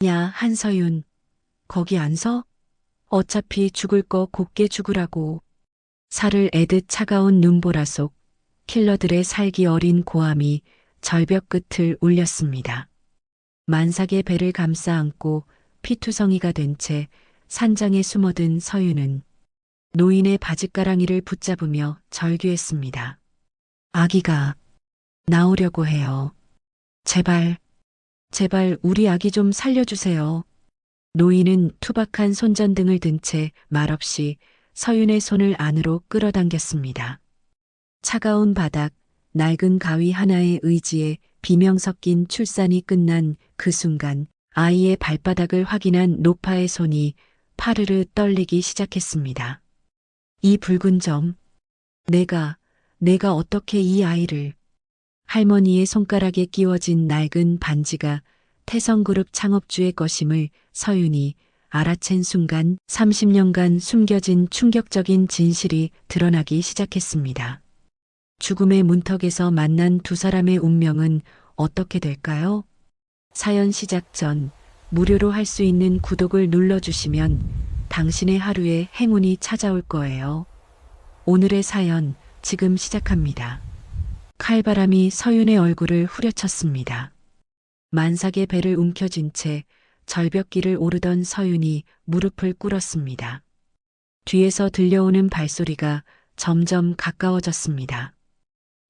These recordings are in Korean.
야, 한서윤. 거기 안 서? 어차피 죽을 거 곱게 죽으라고. 살을 애듯 차가운 눈보라 속 킬러들의 살기 어린 고함이 절벽 끝을 울렸습니다. 만삭의 배를 감싸 안고 피투성이가 된 채 산장에 숨어든 서윤은 노인의 바짓가랑이를 붙잡으며 절규했습니다. 아기가 나오려고 해요. 제발, 제발 우리 아기 좀 살려주세요. 노인은 투박한 손전등을 든 채 말없이 서윤의 손을 안으로 끌어당겼습니다. 차가운 바닥, 낡은 가위 하나의 의지에 비명 섞인 출산이 끝난 그 순간 아이의 발바닥을 확인한 노파의 손이 파르르 떨리기 시작했습니다. 이 붉은 점, 내가 어떻게 이 아이를. 할머니의 손가락에 끼워진 낡은 반지가 태성그룹 창업주의 것임을 서윤이 알아챈 순간 30년간 숨겨진 충격적인 진실이 드러나기 시작했습니다. 죽음의 문턱에서 만난 두 사람의 운명은 어떻게 될까요? 사연 시작 전 무료로 할 수 있는 구독을 눌러주시면 당신의 하루에 행운이 찾아올 거예요. 오늘의 사연 지금 시작합니다. 칼바람이 서윤의 얼굴을 후려쳤습니다. 만삭의 배를 움켜쥔 채 절벽길을 오르던 서윤이 무릎을 꿇었습니다. 뒤에서 들려오는 발소리가 점점 가까워졌습니다.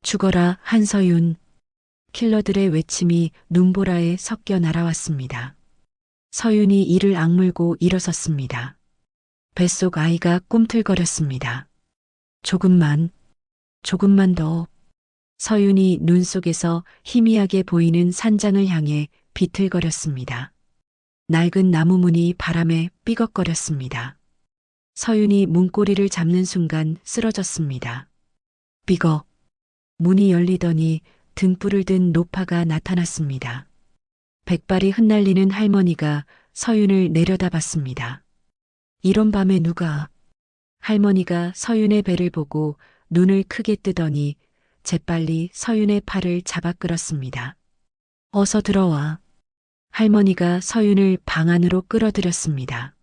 죽어라, 한서윤. 킬러들의 외침이 눈보라에 섞여 날아왔습니다. 서윤이 이를 악물고 일어섰습니다. 뱃속 아이가 꿈틀거렸습니다. 조금만 더. 서윤이 눈 속에서 희미하게 보이는 산장을 향해 비틀거렸습니다. 낡은 나무 문이 바람에 삐걱거렸습니다. 서윤이 문고리를 잡는 순간 쓰러졌습니다. 삐걱. 문이 열리더니 등불을 든 노파가 나타났습니다. 백발이 흩날리는 할머니가 서윤을 내려다봤습니다. 이런 밤에 누가. 할머니가 서윤의 배를 보고 눈을 크게 뜨더니 재빨리 서윤의 팔을 잡아 끌었습니다. 어서 들어와. 할머니가 서윤을 방 안으로 끌어들였습니다.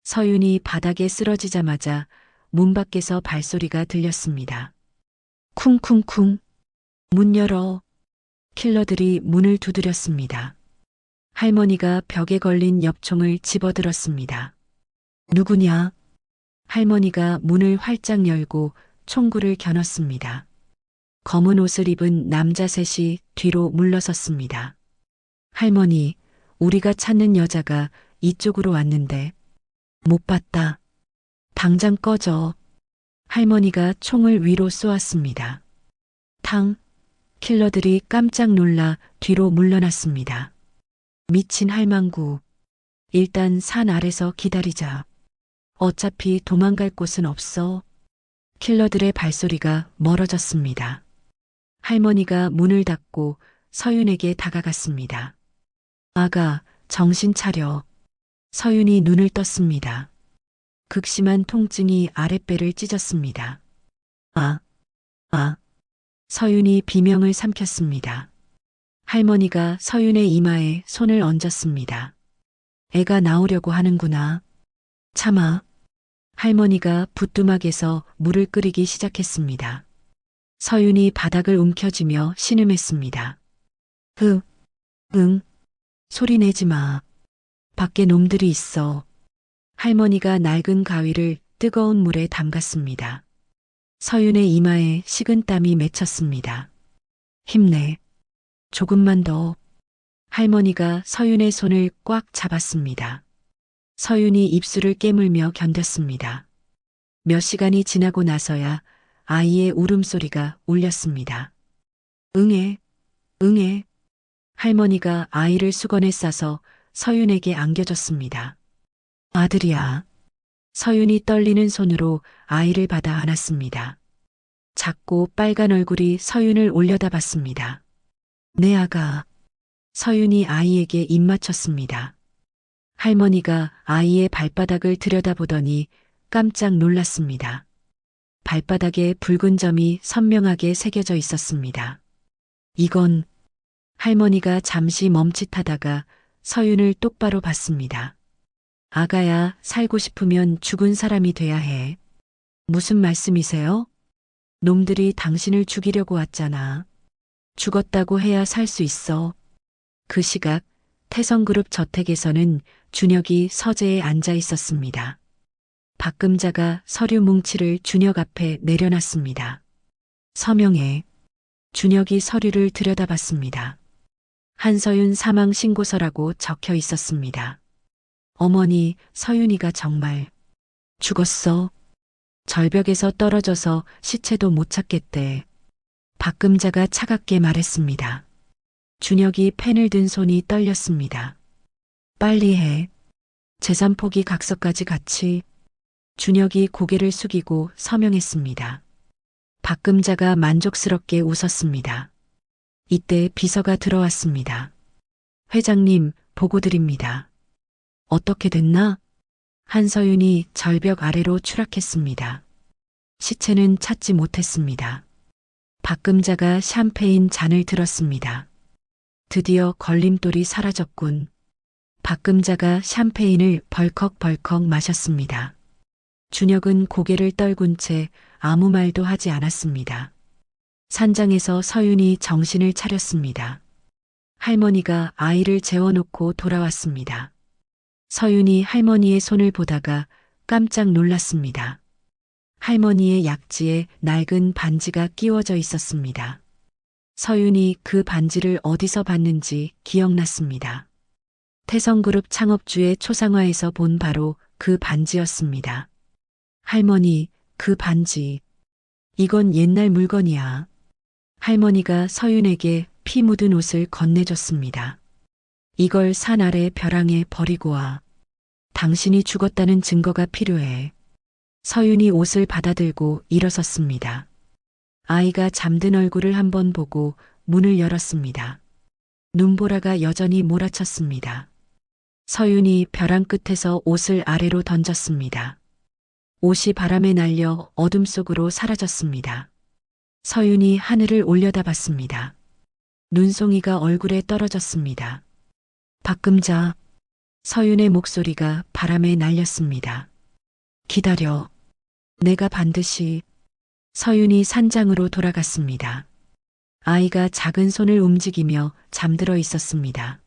서윤이 바닥에 쓰러지자마자 문 밖에서 발소리가 들렸습니다. 쿵쿵쿵. 문 열어. 킬러들이 문을 두드렸습니다. 할머니가 벽에 걸린 엽총을 집어들었습니다. 누구냐? 할머니가 문을 활짝 열고 총구를 겨눴습니다. 검은 옷을 입은 남자 셋이 뒤로 물러섰습니다. 할머니, 우리가 찾는 여자가 이쪽으로 왔는데. 못 봤다. 당장 꺼져. 할머니가 총을 위로 쏘았습니다. 탕. 킬러들이 깜짝 놀라 뒤로 물러났습니다. 미친 할망구. 일단 산 아래서 기다리자. 어차피 도망갈 곳은 없어. 킬러들의 발소리가 멀어졌습니다. 할머니가 문을 닫고 서윤에게 다가갔습니다. 아가, 정신 차려. 서윤이 눈을 떴습니다. 극심한 통증이 아랫배를 찢었습니다. 서윤이 비명을 삼켰습니다. 할머니가 서윤의 이마에 손을 얹었습니다. 애가 나오려고 하는구나. 참아. 할머니가 부뚜막에서 물을 끓이기 시작했습니다. 서윤이 바닥을 움켜쥐며 신음했습니다. 응. 소리 내지 마. 밖에 놈들이 있어. 할머니가 낡은 가위를 뜨거운 물에 담갔습니다. 서윤의 이마에 식은 땀이 맺혔습니다. 힘내. 조금만 더. 할머니가 서윤의 손을 꽉 잡았습니다. 서윤이 입술을 깨물며 견뎠습니다. 몇 시간이 지나고 나서야 아이의 울음소리가 울렸습니다. 응애. 할머니가 아이를 수건에 싸서 서윤에게 안겨줬습니다. 아들이야. 서윤이 떨리는 손으로 아이를 받아 안았습니다. 작고 빨간 얼굴이 서윤을 올려다봤습니다. 내 아가. 서윤이 아이에게 입 맞췄습니다. 할머니가 아이의 발바닥을 들여다보더니 깜짝 놀랐습니다. 발바닥에 붉은 점이 선명하게 새겨져 있었습니다. 이건. 할머니가 잠시 멈칫하다가 서윤을 똑바로 봤습니다. 아가야, 살고 싶으면 죽은 사람이 돼야 해. 무슨 말씀이세요? 놈들이 당신을 죽이려고 왔잖아. 죽었다고 해야 살 수 있어. 그 시각 태성그룹 저택에서는 준혁이 서재에 앉아 있었습니다. 박금자가 서류 뭉치를 준혁 앞에 내려놨습니다. 서명해. 준혁이 서류를 들여다봤습니다. 한서윤 사망 신고서라고 적혀 있었습니다. 어머니, 서윤이가 정말 죽었어. 절벽에서 떨어져서 시체도 못 찾겠대. 박금자가 차갑게 말했습니다. 준혁이 펜을 든 손이 떨렸습니다. 빨리 해. 재산 포기 각서까지 같이. 준혁이 고개를 숙이고 서명했습니다. 박금자가 만족스럽게 웃었습니다. 이때 비서가 들어왔습니다. 회장님, 보고 드립니다. 어떻게 됐나? 한서윤이 절벽 아래로 추락했습니다. 시체는 찾지 못했습니다. 박금자가 샴페인 잔을 들었습니다. 드디어 걸림돌이 사라졌군. 박금자가 샴페인을 벌컥벌컥 마셨습니다. 준혁은 고개를 떨군 채 아무 말도 하지 않았습니다. 산장에서 서윤이 정신을 차렸습니다. 할머니가 아이를 재워놓고 돌아왔습니다. 서윤이 할머니의 손을 보다가 깜짝 놀랐습니다. 할머니의 약지에 낡은 반지가 끼워져 있었습니다. 서윤이 그 반지를 어디서 봤는지 기억났습니다. 태성그룹 창업주의 초상화에서 본 바로 그 반지였습니다. 할머니, 그 반지. 이건 옛날 물건이야. 할머니가 서윤에게 피 묻은 옷을 건네줬습니다. 이걸 산 아래 벼랑에 버리고 와. 당신이 죽었다는 증거가 필요해. 서윤이 옷을 받아들고 일어섰습니다. 아이가 잠든 얼굴을 한번 보고 문을 열었습니다. 눈보라가 여전히 몰아쳤습니다. 서윤이 벼랑 끝에서 옷을 아래로 던졌습니다. 옷이 바람에 날려 어둠 속으로 사라졌습니다. 서윤이 하늘을 올려다봤습니다. 눈송이가 얼굴에 떨어졌습니다. 박금자. 서윤의 목소리가 바람에 날렸습니다. 기다려. 내가 반드시. 서윤이 산장으로 돌아갔습니다. 아이가 작은 손을 움직이며 잠들어 있었습니다.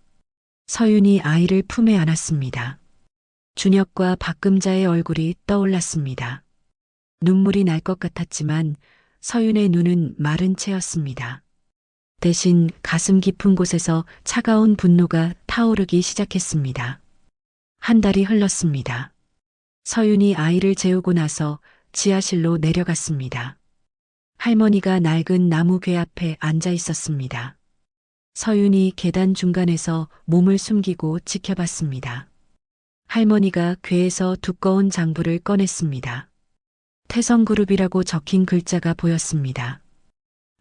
서윤이 아이를 품에 안았습니다. 준혁과 박금자의 얼굴이 떠올랐습니다. 눈물이 날 것 같았지만 서윤의 눈은 마른 채였습니다. 대신 가슴 깊은 곳에서 차가운 분노가 타오르기 시작했습니다. 한 달이 흘렀습니다. 서윤이 아이를 재우고 나서 지하실로 내려갔습니다. 할머니가 낡은 나무 궤 앞에 앉아 있었습니다. 서윤이 계단 중간에서 몸을 숨기고 지켜봤습니다. 할머니가 궤에서 두꺼운 장부를 꺼냈습니다. 태성그룹이라고 적힌 글자가 보였습니다.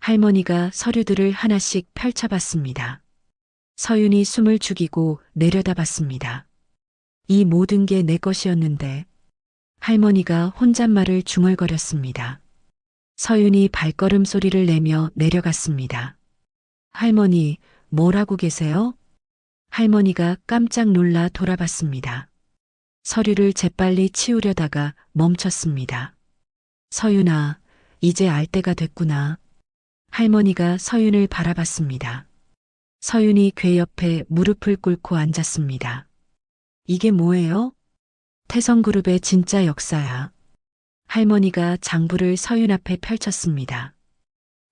할머니가 서류들을 하나씩 펼쳐봤습니다. 서윤이 숨을 죽이고 내려다봤습니다. 이 모든 게 내 것이었는데. 할머니가 혼잣말을 중얼거렸습니다. 서윤이 발걸음 소리를 내며 내려갔습니다. 할머니, 뭘 하고 계세요? 할머니가 깜짝 놀라 돌아봤습니다. 서류를 재빨리 치우려다가 멈췄습니다. 서윤아, 이제 알 때가 됐구나. 할머니가 서윤을 바라봤습니다. 서윤이 궤 옆에 무릎을 꿇고 앉았습니다. 이게 뭐예요? 태성그룹의 진짜 역사야. 할머니가 장부를 서윤 앞에 펼쳤습니다.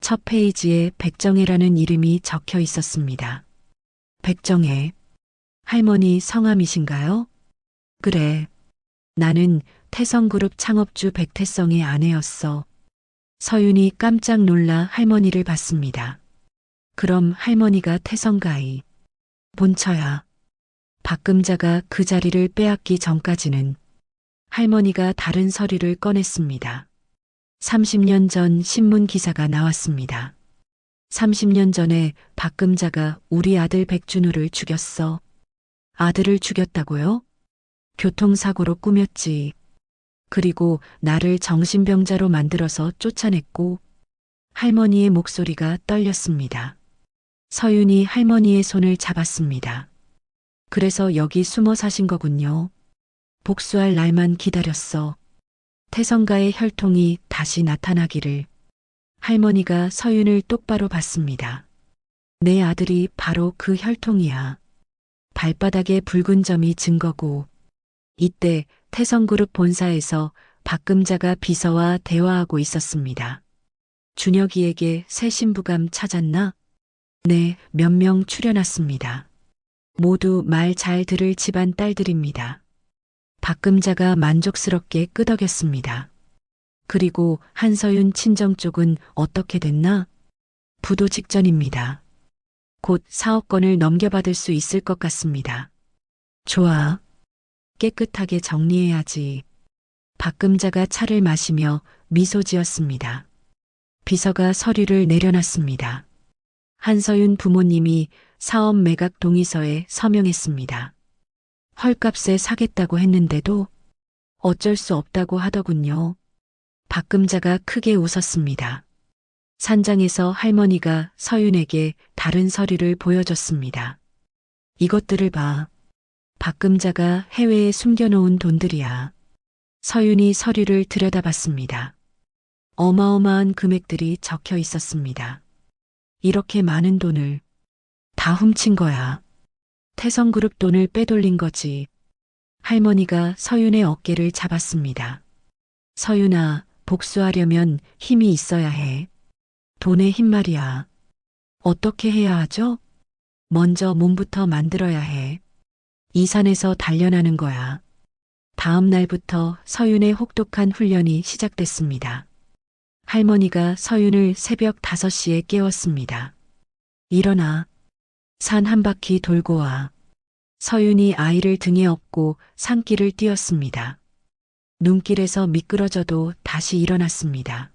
첫 페이지에 백정혜라는 이름이 적혀 있었습니다. 백정혜. 할머니 성함이신가요? 그래. 나는 태성그룹 창업주 백태성의 아내였어. 서윤이 깜짝 놀라 할머니를 봤습니다. 그럼 할머니가 태성가이. 본처야. 박금자가 그 자리를 빼앗기 전까지는. 할머니가 다른 서류를 꺼냈습니다. 30년 전 신문 기사가 나왔습니다. 30년 전에 박금자가 우리 아들 백준우를 죽였어. 아들을 죽였다고요? 교통사고로 꾸몄지. 그리고 나를 정신병자로 만들어서 쫓아냈고. 할머니의 목소리가 떨렸습니다. 서윤이 할머니의 손을 잡았습니다. 그래서 여기 숨어 사신 거군요. 복수할 날만 기다렸어. 태성가의 혈통이 다시 나타나기를. 할머니가 서윤을 똑바로 봤습니다. 내 아들이 바로 그 혈통이야. 발바닥에 붉은 점이 증거고. 이때 태성그룹 본사에서 박금자가 비서와 대화하고 있었습니다. 준혁이에게 새 신부감 찾았나? 네, 몇 명 추려놨습니다. 모두 말 잘 들을 집안 딸들입니다. 박금자가 만족스럽게 끄덕였습니다. 그리고 한서윤 친정 쪽은 어떻게 됐나? 부도 직전입니다. 곧 사업권을 넘겨받을 수 있을 것 같습니다. 좋아. 깨끗하게 정리해야지. 박금자가 차를 마시며 미소 지었습니다. 비서가 서류를 내려놨습니다. 한서윤 부모님이 사업 매각 동의서에 서명했습니다. 헐값에 사겠다고 했는데도 어쩔 수 없다고 하더군요. 박금자가 크게 웃었습니다. 산장에서 할머니가 서윤에게 다른 서류를 보여줬습니다. 이것들을 봐. 박금자가 해외에 숨겨놓은 돈들이야. 서윤이 서류를 들여다봤습니다. 어마어마한 금액들이 적혀 있었습니다. 이렇게 많은 돈을 다 훔친 거야. 태성그룹 돈을 빼돌린 거지. 할머니가 서윤의 어깨를 잡았습니다. 서윤아, 복수하려면 힘이 있어야 해. 돈의 힘 말이야. 어떻게 해야 하죠? 먼저 몸부터 만들어야 해. 이 산에서 단련하는 거야. 다음 날부터 서윤의 혹독한 훈련이 시작됐습니다. 할머니가 서윤을 새벽 5시에 깨웠습니다. 일어나. 산 한 바퀴 돌고 와. 서윤이 아이를 등에 업고 산길을 뛰었습니다. 눈길에서 미끄러져도 다시 일어났습니다.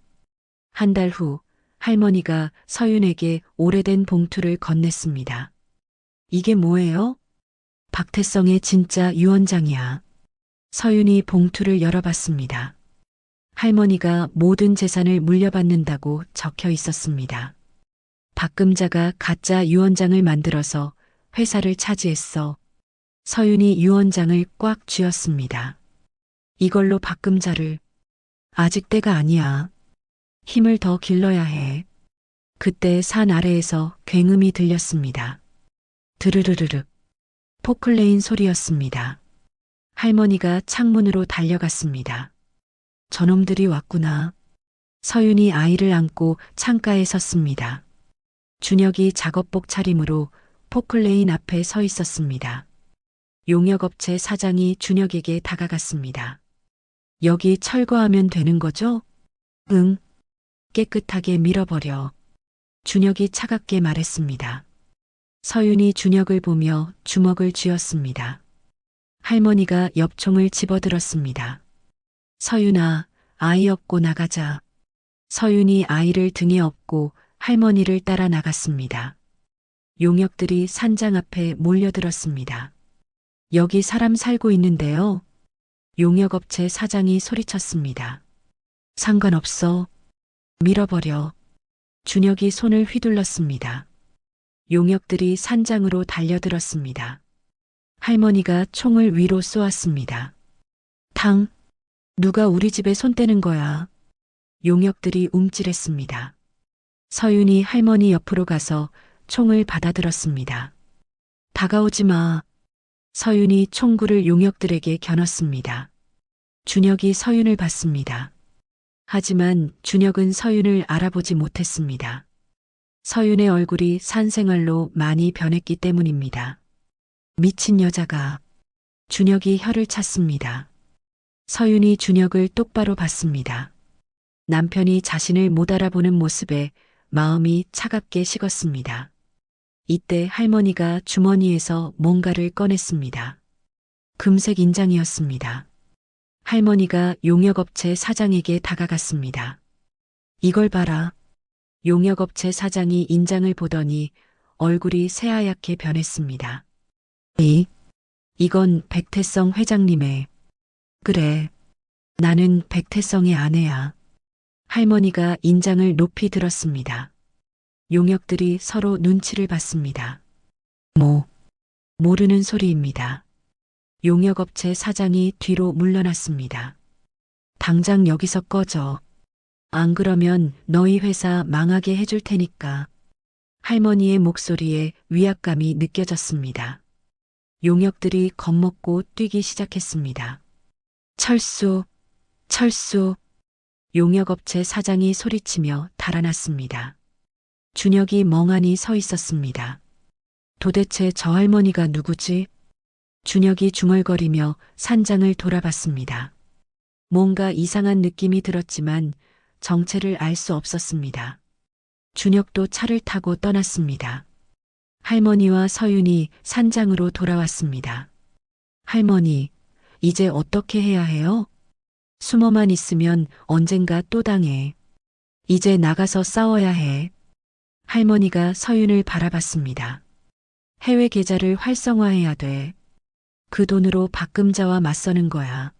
한 달 후 할머니가 서윤에게 오래된 봉투를 건넸습니다. 이게 뭐예요? 박태성의 진짜 유언장이야. 서윤이 봉투를 열어봤습니다. 할머니가 모든 재산을 물려받는다고 적혀 있었습니다. 박금자가 가짜 유언장을 만들어서 회사를 차지했어. 서윤이 유언장을 꽉 쥐었습니다. 이걸로 박금자를. 아직 때가 아니야. 힘을 더 길러야 해. 그때 산 아래에서 굉음이 들렸습니다. 드르르르륵. 포클레인 소리였습니다. 할머니가 창문으로 달려갔습니다. 저놈들이 왔구나. 서윤이 아이를 안고 창가에 섰습니다. 준혁이 작업복 차림으로 포클레인 앞에 서 있었습니다. 용역업체 사장이 준혁에게 다가갔습니다. 여기 철거하면 되는 거죠? 응. 깨끗하게 밀어버려. 준혁이 차갑게 말했습니다. 서윤이 준혁을 보며 주먹을 쥐었습니다. 할머니가 엽총을 집어들었습니다. 서윤아, 아이 업고 나가자. 서윤이 아이를 등에 업고 할머니를 따라 나갔습니다. 용역들이 산장 앞에 몰려들었습니다. 여기 사람 살고 있는데요. 용역업체 사장이 소리쳤습니다. 상관없어. 밀어버려. 준혁이 손을 휘둘렀습니다. 용역들이 산장으로 달려들었습니다. 할머니가 총을 위로 쏘았습니다. 탕! 누가 우리 집에 손 떼는 거야. 용역들이 움찔했습니다. 서윤이 할머니 옆으로 가서 총을 받아들었습니다. 다가오지 마. 서윤이 총구를 용역들에게 겨눴습니다. 준혁이 서윤을 봤습니다. 하지만 준혁은 서윤을 알아보지 못했습니다. 서윤의 얼굴이 산생활로 많이 변했기 때문입니다. 미친 여자가. 준혁이 혀를 찼습니다. 서윤이 준혁을 똑바로 봤습니다. 남편이 자신을 못 알아보는 모습에 마음이 차갑게 식었습니다. 이때 할머니가 주머니에서 뭔가를 꺼냈습니다. 금색 인장이었습니다. 할머니가 용역업체 사장에게 다가갔습니다. 이걸 봐라. 용역업체 사장이 인장을 보더니 얼굴이 새하얗게 변했습니다. 이건 백태성 회장님의. 그래. 나는 백태성의 아내야. 할머니가 인장을 높이 들었습니다. 용역들이 서로 눈치를 봤습니다. 모르는 소리입니다. 용역업체 사장이 뒤로 물러났습니다. 당장 여기서 꺼져. 안 그러면 너희 회사 망하게 해줄 테니까. 할머니의 목소리에 위압감이 느껴졌습니다. 용역들이 겁먹고 뛰기 시작했습니다. 철수, 철수. 용역업체 사장이 소리치며 달아났습니다. 준혁이 멍하니 서 있었습니다. 도대체 저 할머니가 누구지? 준혁이 중얼거리며 산장을 돌아봤습니다. 뭔가 이상한 느낌이 들었지만 정체를 알 수 없었습니다. 준혁도 차를 타고 떠났습니다. 할머니와 서윤이 산장으로 돌아왔습니다. 할머니, 이제 어떻게 해야 해요? 숨어만 있으면 언젠가 또 당해. 이제 나가서 싸워야 해. 할머니가 서윤을 바라봤습니다. 해외 계좌를 활성화해야 돼. 그 돈으로 박금자와 맞서는 거야.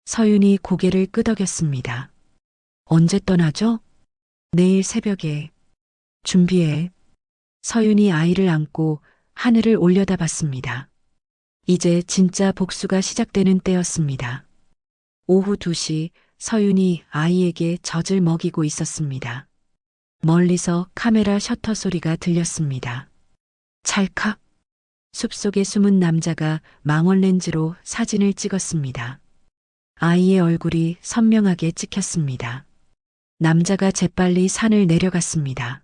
서윤이 고개를 끄덕였습니다. 언제 떠나죠? 내일 새벽에. 준비해. 서윤이 아이를 안고 하늘을 올려다봤습니다. 이제 진짜 복수가 시작되는 때였습니다. 오후 2시 서윤이 아이에게 젖을 먹이고 있었습니다. 멀리서 카메라 셔터 소리가 들렸습니다. 찰칵. 숲속에 숨은 남자가 망원 렌즈로 사진을 찍었습니다. 아이의 얼굴이 선명하게 찍혔습니다. 남자가 재빨리 산을 내려갔습니다.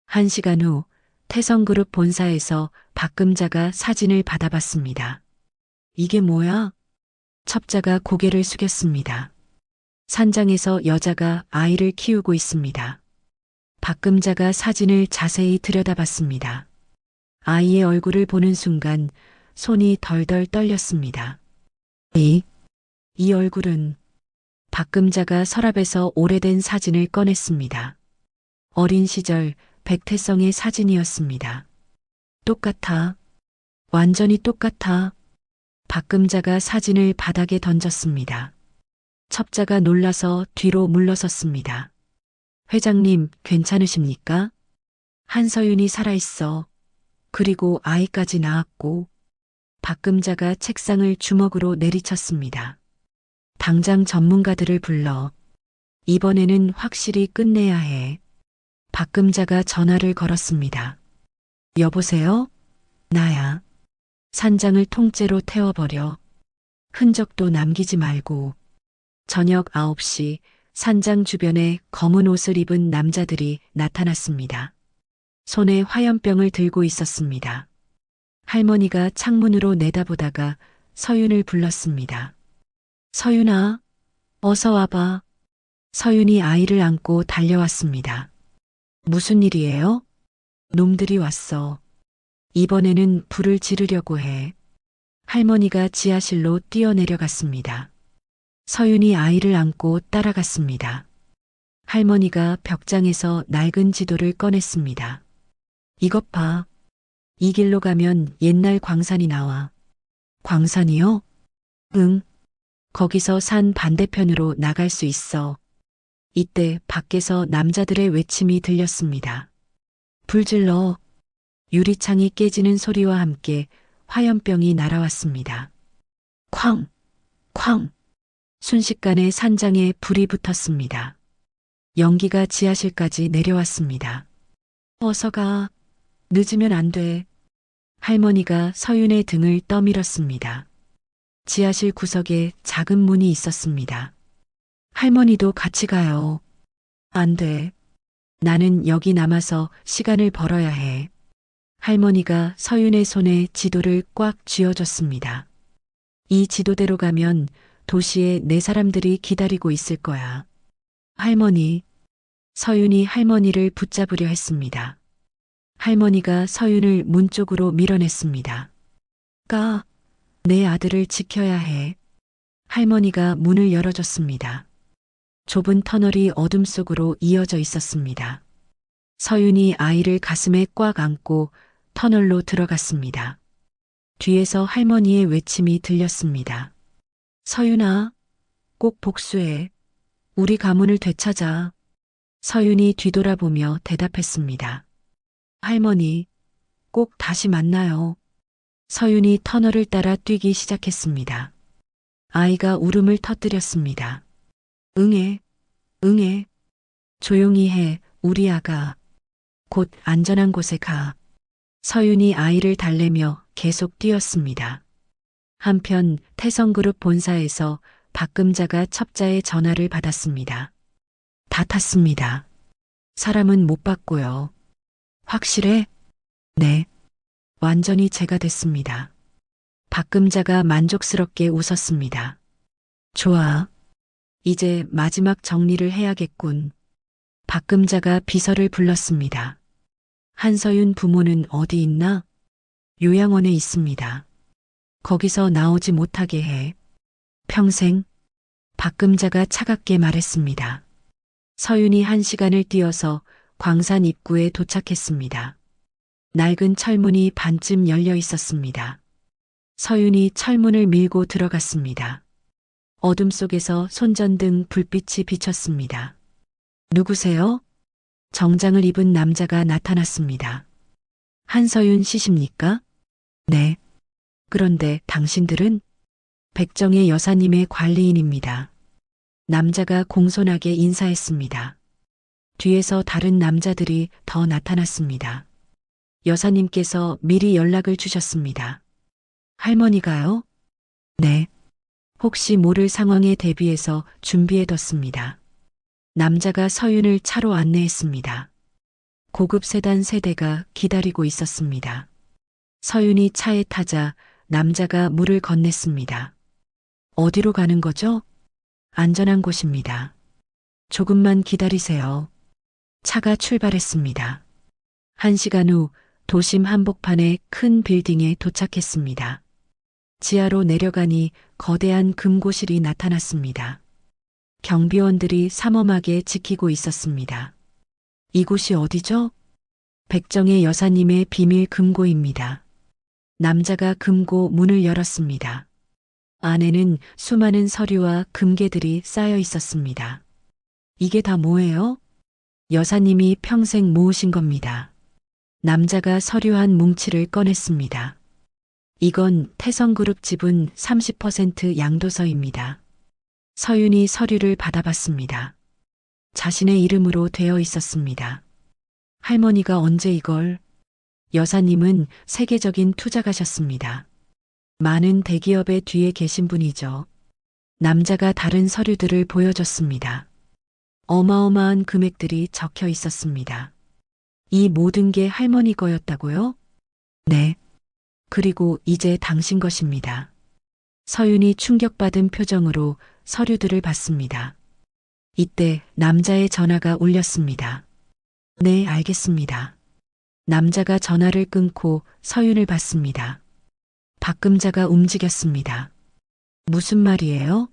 1시간 후 태성그룹 본사에서 박금자가 사진을 받아봤습니다. 이게 뭐야? 첩자가 고개를 숙였습니다. 산장에서 여자가 아이를 키우고 있습니다. 박금자가 사진을 자세히 들여다봤습니다. 아이의 얼굴을 보는 순간 손이 덜덜 떨렸습니다. 이 얼굴은 박금자가 서랍에서 오래된 사진을 꺼냈습니다. 어린 시절 백태성의 사진이었습니다. 똑같아. 완전히 똑같아. 박금자가 사진을 바닥에 던졌습니다. 첩자가 놀라서 뒤로 물러섰습니다. 회장님, 괜찮으십니까? 한서윤이 살아있어. 그리고 아이까지 낳았고. 박금자가 책상을 주먹으로 내리쳤습니다. 당장 전문가들을 불러. 이번에는 확실히 끝내야 해. 박금자가 전화를 걸었습니다. 여보세요? 나야. 산장을 통째로 태워버려. 흔적도 남기지 말고. 저녁 9시 산장 주변에 검은 옷을 입은 남자들이 나타났습니다. 손에 화염병을 들고 있었습니다. 할머니가 창문으로 내다보다가 서윤을 불렀습니다. 서윤아, 어서 와봐. 서윤이 아이를 안고 달려왔습니다. 무슨 일이에요? 놈들이 왔어. 이번에는 불을 지르려고 해. 할머니가 지하실로 뛰어내려갔습니다. 서윤이 아이를 안고 따라갔습니다. 할머니가 벽장에서 낡은 지도를 꺼냈습니다. 이것 봐. 이 길로 가면 옛날 광산이 나와. 광산이요? 응. 거기서 산 반대편으로 나갈 수 있어. 이때 밖에서 남자들의 외침이 들렸습니다. 불 질러. 유리창이 깨지는 소리와 함께 화염병이 날아왔습니다. 쾅! 쾅! 순식간에 산장에 불이 붙었습니다. 연기가 지하실까지 내려왔습니다. 어서 가. 늦으면 안 돼. 할머니가 서윤의 등을 떠밀었습니다. 지하실 구석에 작은 문이 있었습니다. 할머니도 같이 가요. 안 돼. 나는 여기 남아서 시간을 벌어야 해. 할머니가 서윤의 손에 지도를 꽉 쥐어줬습니다. 이 지도대로 가면 도시에 내 사람들이 기다리고 있을 거야. 할머니. 서윤이 할머니를 붙잡으려 했습니다. 할머니가 서윤을 문 쪽으로 밀어냈습니다. 가. 내 아들을 지켜야 해. 할머니가 문을 열어줬습니다. 좁은 터널이 어둠 속으로 이어져 있었습니다. 서윤이 아이를 가슴에 꽉 안고 터널로 들어갔습니다. 뒤에서 할머니의 외침이 들렸습니다. 서윤아, 꼭 복수해. 우리 가문을 되찾아. 서윤이 뒤돌아보며 대답했습니다. 할머니, 꼭 다시 만나요. 서윤이 터널을 따라 뛰기 시작했습니다. 아이가 울음을 터뜨렸습니다. 응애, 응애. 조용히 해, 우리 아가. 곧 안전한 곳에 가. 서윤이 아이를 달래며 계속 뛰었습니다. 한편 태성그룹 본사에서 박금자가 첩자의 전화를 받았습니다. 다 탔습니다. 사람은 못 봤고요. 확실해? 네. 완전히 제가 됐습니다. 박금자가 만족스럽게 웃었습니다. 좋아. 이제 마지막 정리를 해야겠군. 박금자가 비서를 불렀습니다. 한서윤 부모는 어디 있나? 요양원에 있습니다. 거기서 나오지 못하게 해. 평생? 박금자가 차갑게 말했습니다. 서윤이 1시간을 뛰어서 광산 입구에 도착했습니다. 낡은 철문이 반쯤 열려 있었습니다. 서윤이 철문을 밀고 들어갔습니다. 어둠 속에서 손전등 불빛이 비쳤습니다. 누구세요? 정장을 입은 남자가 나타났습니다. 한서윤 씨십니까? 네. 그런데 당신들은? 백정의 여사님의 관리인입니다. 남자가 공손하게 인사했습니다. 뒤에서 다른 남자들이 더 나타났습니다. 여사님께서 미리 연락을 주셨습니다. 할머니가요? 네. 혹시 모를 상황에 대비해서 준비해뒀습니다. 남자가 서윤을 차로 안내했습니다. 고급 세단 세대가 기다리고 있었습니다. 서윤이 차에 타자 남자가 물을 건넸습니다. 어디로 가는 거죠? 안전한 곳입니다. 조금만 기다리세요. 차가 출발했습니다. 1시간 후 도심 한복판의 큰 빌딩에 도착했습니다. 지하로 내려가니 거대한 금고실이 나타났습니다. 경비원들이 삼엄하게 지키고 있었습니다. 이곳이 어디죠? 백정의 여사님의 비밀 금고입니다. 남자가 금고 문을 열었습니다. 안에는 수많은 서류와 금괴들이 쌓여 있었습니다. 이게 다 뭐예요? 여사님이 평생 모으신 겁니다. 남자가 서류 한 뭉치를 꺼냈습니다. 이건 태성그룹 지분 30% 양도서입니다. 서윤이 서류를 받아봤습니다. 자신의 이름으로 되어 있었습니다. 할머니가 언제 이걸? 여사님은 세계적인 투자가셨습니다. 많은 대기업의 뒤에 계신 분이죠. 남자가 다른 서류들을 보여줬습니다. 어마어마한 금액들이 적혀 있었습니다. 이 모든 게 할머니 거였다고요? 네. 그리고 이제 당신 것입니다. 서윤이 충격받은 표정으로 서류들을 봤습니다. 이때 남자의 전화가 울렸습니다. 네, 알겠습니다. 남자가 전화를 끊고 서윤을 봤습니다. 박금자가 움직였습니다. 무슨 말이에요?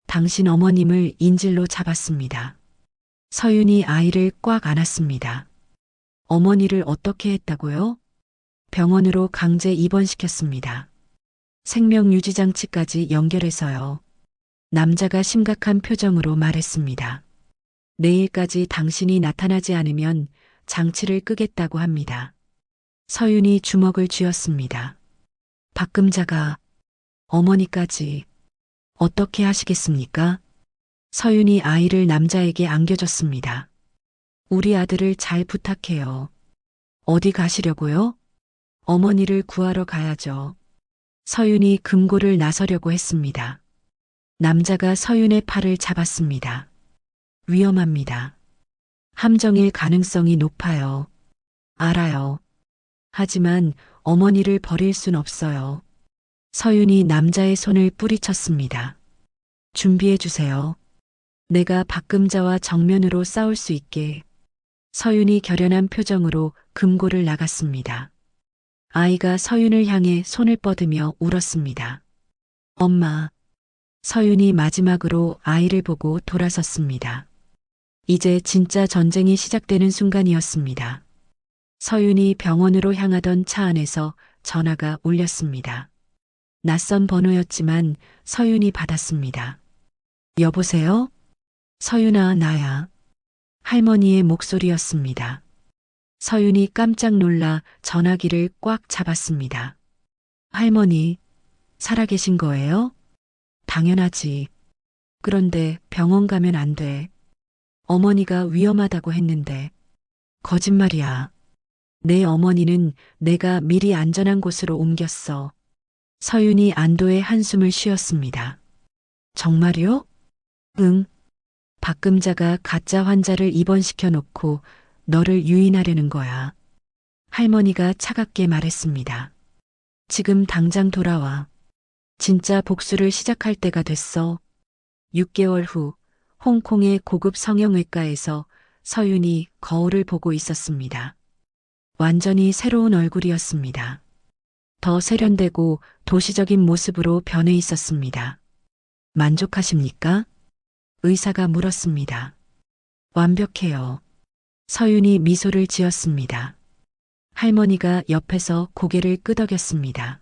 당신 어머님을 인질로 잡았습니다. 서윤이 아이를 꽉 안았습니다. 어머니를 어떻게 했다고요? 병원으로 강제 입원시켰습니다. 생명유지장치까지 연결해서요. 남자가 심각한 표정으로 말했습니다. 내일까지 당신이 나타나지 않으면 장치를 끄겠다고 합니다. 서윤이 주먹을 쥐었습니다. 박금자가 어머니까지 어떻게 하시겠습니까? 서윤이 아이를 남자에게 안겨줬습니다. 우리 아들을 잘 부탁해요. 어디 가시려고요? 어머니를 구하러 가야죠. 서윤이 금고를 나서려고 했습니다. 남자가 서윤의 팔을 잡았습니다. 위험합니다. 함정일 가능성이 높아요. 알아요. 하지만 어머니를 버릴 순 없어요. 서윤이 남자의 손을 뿌리쳤습니다. 준비해 주세요. 내가 박금자와 정면으로 싸울 수 있게. 서윤이 결연한 표정으로 금고를 나갔습니다. 아이가 서윤을 향해 손을 뻗으며 울었습니다. 엄마. 서윤이 마지막으로 아이를 보고 돌아섰습니다. 이제 진짜 전쟁이 시작되는 순간이었습니다. 서윤이 병원으로 향하던 차 안에서 전화가 울렸습니다. 낯선 번호였지만 서윤이 받았습니다. 여보세요? 서윤아, 나야. 할머니의 목소리였습니다. 서윤이 깜짝 놀라 전화기를 꽉 잡았습니다. 할머니, 살아계신 거예요? 당연하지. 그런데 병원 가면 안 돼. 어머니가 위험하다고 했는데. 거짓말이야. 내 어머니는 내가 미리 안전한 곳으로 옮겼어. 서윤이 안도의 한숨을 쉬었습니다. 정말요? 응. 박금자가 가짜 환자를 입원시켜 놓고 너를 유인하려는 거야. 할머니가 차갑게 말했습니다. 지금 당장 돌아와. 진짜 복수를 시작할 때가 됐어. 6개월 후 홍콩의 고급 성형외과에서 서윤이 거울을 보고 있었습니다. 완전히 새로운 얼굴이었습니다. 더 세련되고 도시적인 모습으로 변해 있었습니다. 만족하십니까? 의사가 물었습니다. 완벽해요. 서윤이 미소를 지었습니다. 할머니가 옆에서 고개를 끄덕였습니다.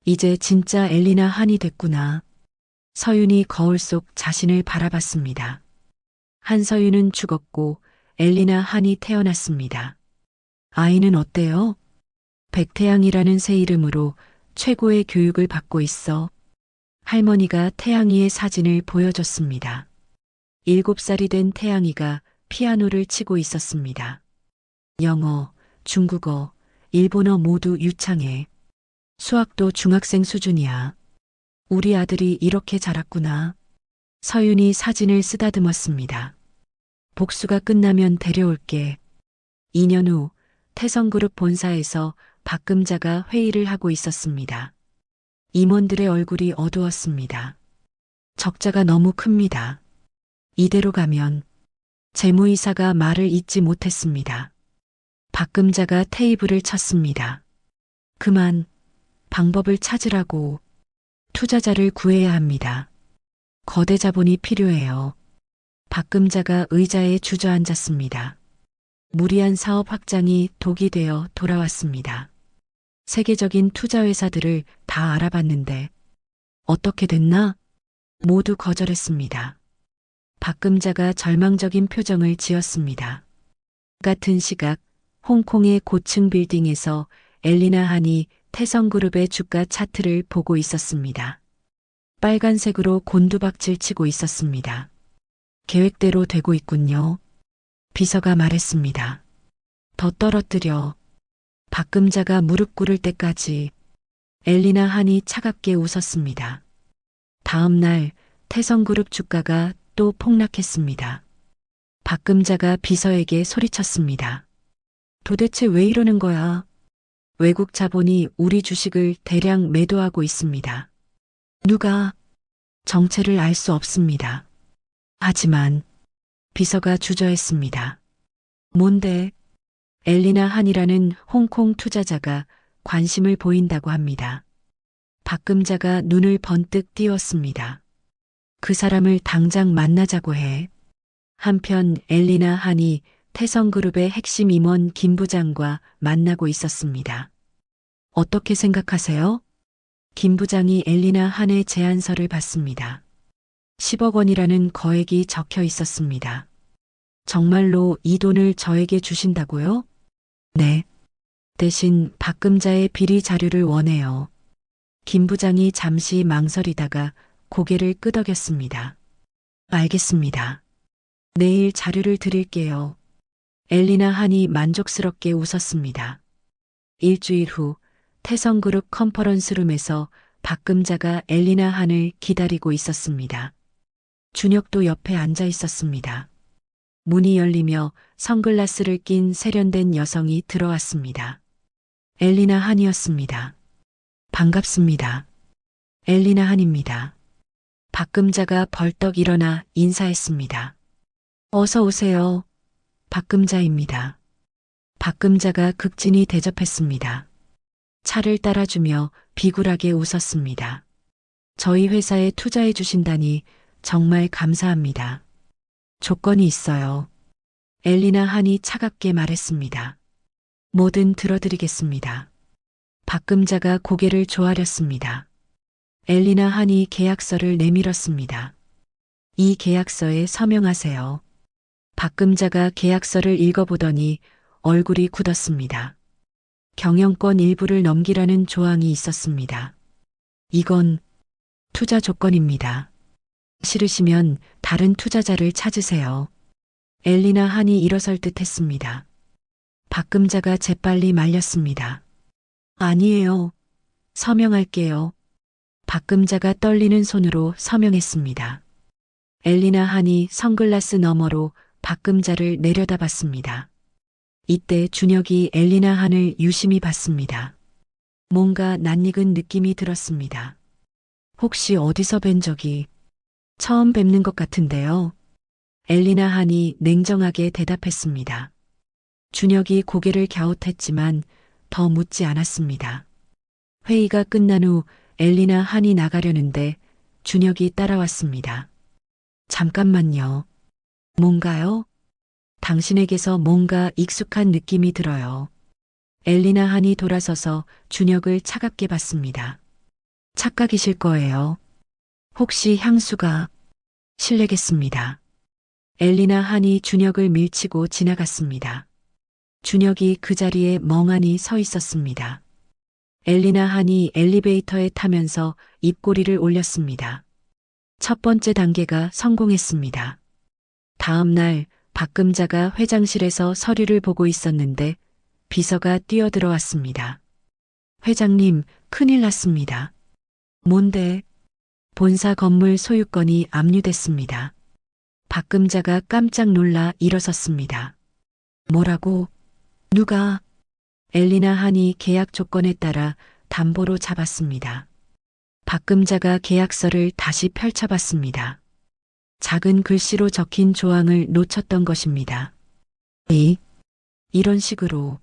이제 진짜 엘리나 한이 됐구나. 서윤이 거울 속 자신을 바라봤습니다. 한서윤은 죽었고 엘리나 한이 태어났습니다. 아이는 어때요? 백태양이라는 새 이름으로 최고의 교육을 받고 있어. 할머니가 태양이의 사진을 보여줬습니다. 7살이 된 태양이가 피아노를 치고 있었습니다. 영어, 중국어, 일본어 모두 유창해. 수학도 중학생 수준이야. 우리 아들이 이렇게 자랐구나. 서윤이 사진을 쓰다듬었습니다. 복수가 끝나면 데려올게. 2년 후 태성그룹 본사에서 박금자가 회의를 하고 있었습니다. 임원들의 얼굴이 어두웠습니다. 적자가 너무 큽니다. 이대로 가면 재무이사가 말을 잇지 못했습니다. 박금자가 테이블을 쳤습니다. 그만 방법을 찾으라고. 투자자를 구해야 합니다. 거대 자본이 필요해요. 박금자가 의자에 주저앉았습니다. 무리한 사업 확장이 독이 되어 돌아왔습니다. 세계적인 투자회사들을 다 알아봤는데 어떻게 됐나? 모두 거절했습니다. 박금자가 절망적인 표정을 지었습니다. 같은 시각 홍콩의 고층 빌딩에서 엘리나 한이 태성그룹의 주가 차트를 보고 있었습니다. 빨간색으로 곤두박질 치고 있었습니다. 계획대로 되고 있군요. 비서가 말했습니다. 더 떨어뜨려. 박금자가 무릎 꿇을 때까지. 엘리나 한이 차갑게 웃었습니다. 다음 날 태성그룹 주가가 또 폭락했습니다. 박금자가 비서에게 소리쳤습니다. 도대체 왜 이러는 거야? 외국 자본이 우리 주식을 대량 매도하고 있습니다. 누가? 정체를 알 수 없습니다. 하지만 비서가 주저했습니다. 뭔데? 엘리나 한이라는 홍콩 투자자가 관심을 보인다고 합니다. 박금자가 눈을 번뜩 띄웠습니다. 그 사람을 당장 만나자고 해. 한편 엘리나 한이 태성그룹의 핵심 임원 김 부장과 만나고 있었습니다. 어떻게 생각하세요? 김 부장이 엘리나 한의 제안서를 봤습니다. 10억 원이라는 거액이 적혀 있었습니다. 정말로 이 돈을 저에게 주신다고요? 네. 대신 박금자의 비리 자료를 원해요. 김 부장이 잠시 망설이다가 고개를 끄덕였습니다. 알겠습니다. 내일 자료를 드릴게요. 엘리나 한이 만족스럽게 웃었습니다. 일주일 후 태성그룹 컨퍼런스룸에서 박금자가 엘리나 한을 기다리고 있었습니다. 준혁도 옆에 앉아 있었습니다. 문이 열리며 선글라스를 낀 세련된 여성이 들어왔습니다. 엘리나 한이었습니다. 반갑습니다. 엘리나 한입니다. 박금자가 벌떡 일어나 인사했습니다. 어서 오세요. 박금자입니다. 박금자가 극진히 대접했습니다. 차를 따라주며 비굴하게 웃었습니다. 저희 회사에 투자해 주신다니 정말 감사합니다. 조건이 있어요. 엘리나 한이 차갑게 말했습니다. 뭐든 들어드리겠습니다. 박금자가 고개를 조아렸습니다. 엘리나 한이 계약서를 내밀었습니다. 이 계약서에 서명하세요. 박금자가 계약서를 읽어보더니 얼굴이 굳었습니다. 경영권 일부를 넘기라는 조항이 있었습니다. 이건 투자 조건입니다. 싫으시면 다른 투자자를 찾으세요. 엘리나 한이 일어설 듯 했습니다. 박금자가 재빨리 말렸습니다. 아니에요. 서명할게요. 박금자가 떨리는 손으로 서명했습니다. 엘리나 한이 선글라스 너머로 박금자를 내려다봤습니다. 이때 준혁이 엘리나 한을 유심히 봤습니다. 뭔가 낯익은 느낌이 들었습니다. 혹시 어디서 뵌 적이 처음 뵙는 것 같은데요. 엘리나 한이 냉정하게 대답했습니다. 준혁이 고개를 갸웃했지만 더 묻지 않았습니다. 회의가 끝난 후 엘리나 한이 나가려는데 준혁이 따라왔습니다. 잠깐만요. 뭔가요? 당신에게서 뭔가 익숙한 느낌이 들어요. 엘리나 한이 돌아서서 준혁을 차갑게 봤습니다. 착각이실 거예요. 혹시 향수가 실례겠습니다. 엘리나 한이 준혁을 밀치고 지나갔습니다. 준혁이 그 자리에 멍하니 서 있었습니다. 엘리나 한이 엘리베이터에 타면서 입꼬리를 올렸습니다. 첫 번째 단계가 성공했습니다. 다음 날 박금자가 회장실에서 서류를 보고 있었는데 비서가 뛰어들어왔습니다. 회장님, 큰일 났습니다. 뭔데? 본사 건물 소유권이 압류됐습니다. 박금자가 깜짝 놀라 일어섰습니다. 뭐라고? 누가? 엘리나 한이 계약 조건에 따라 담보로 잡았습니다. 박금자가 계약서를 다시 펼쳐봤습니다. 작은 글씨로 적힌 조항을 놓쳤던 것입니다. 이런 식으로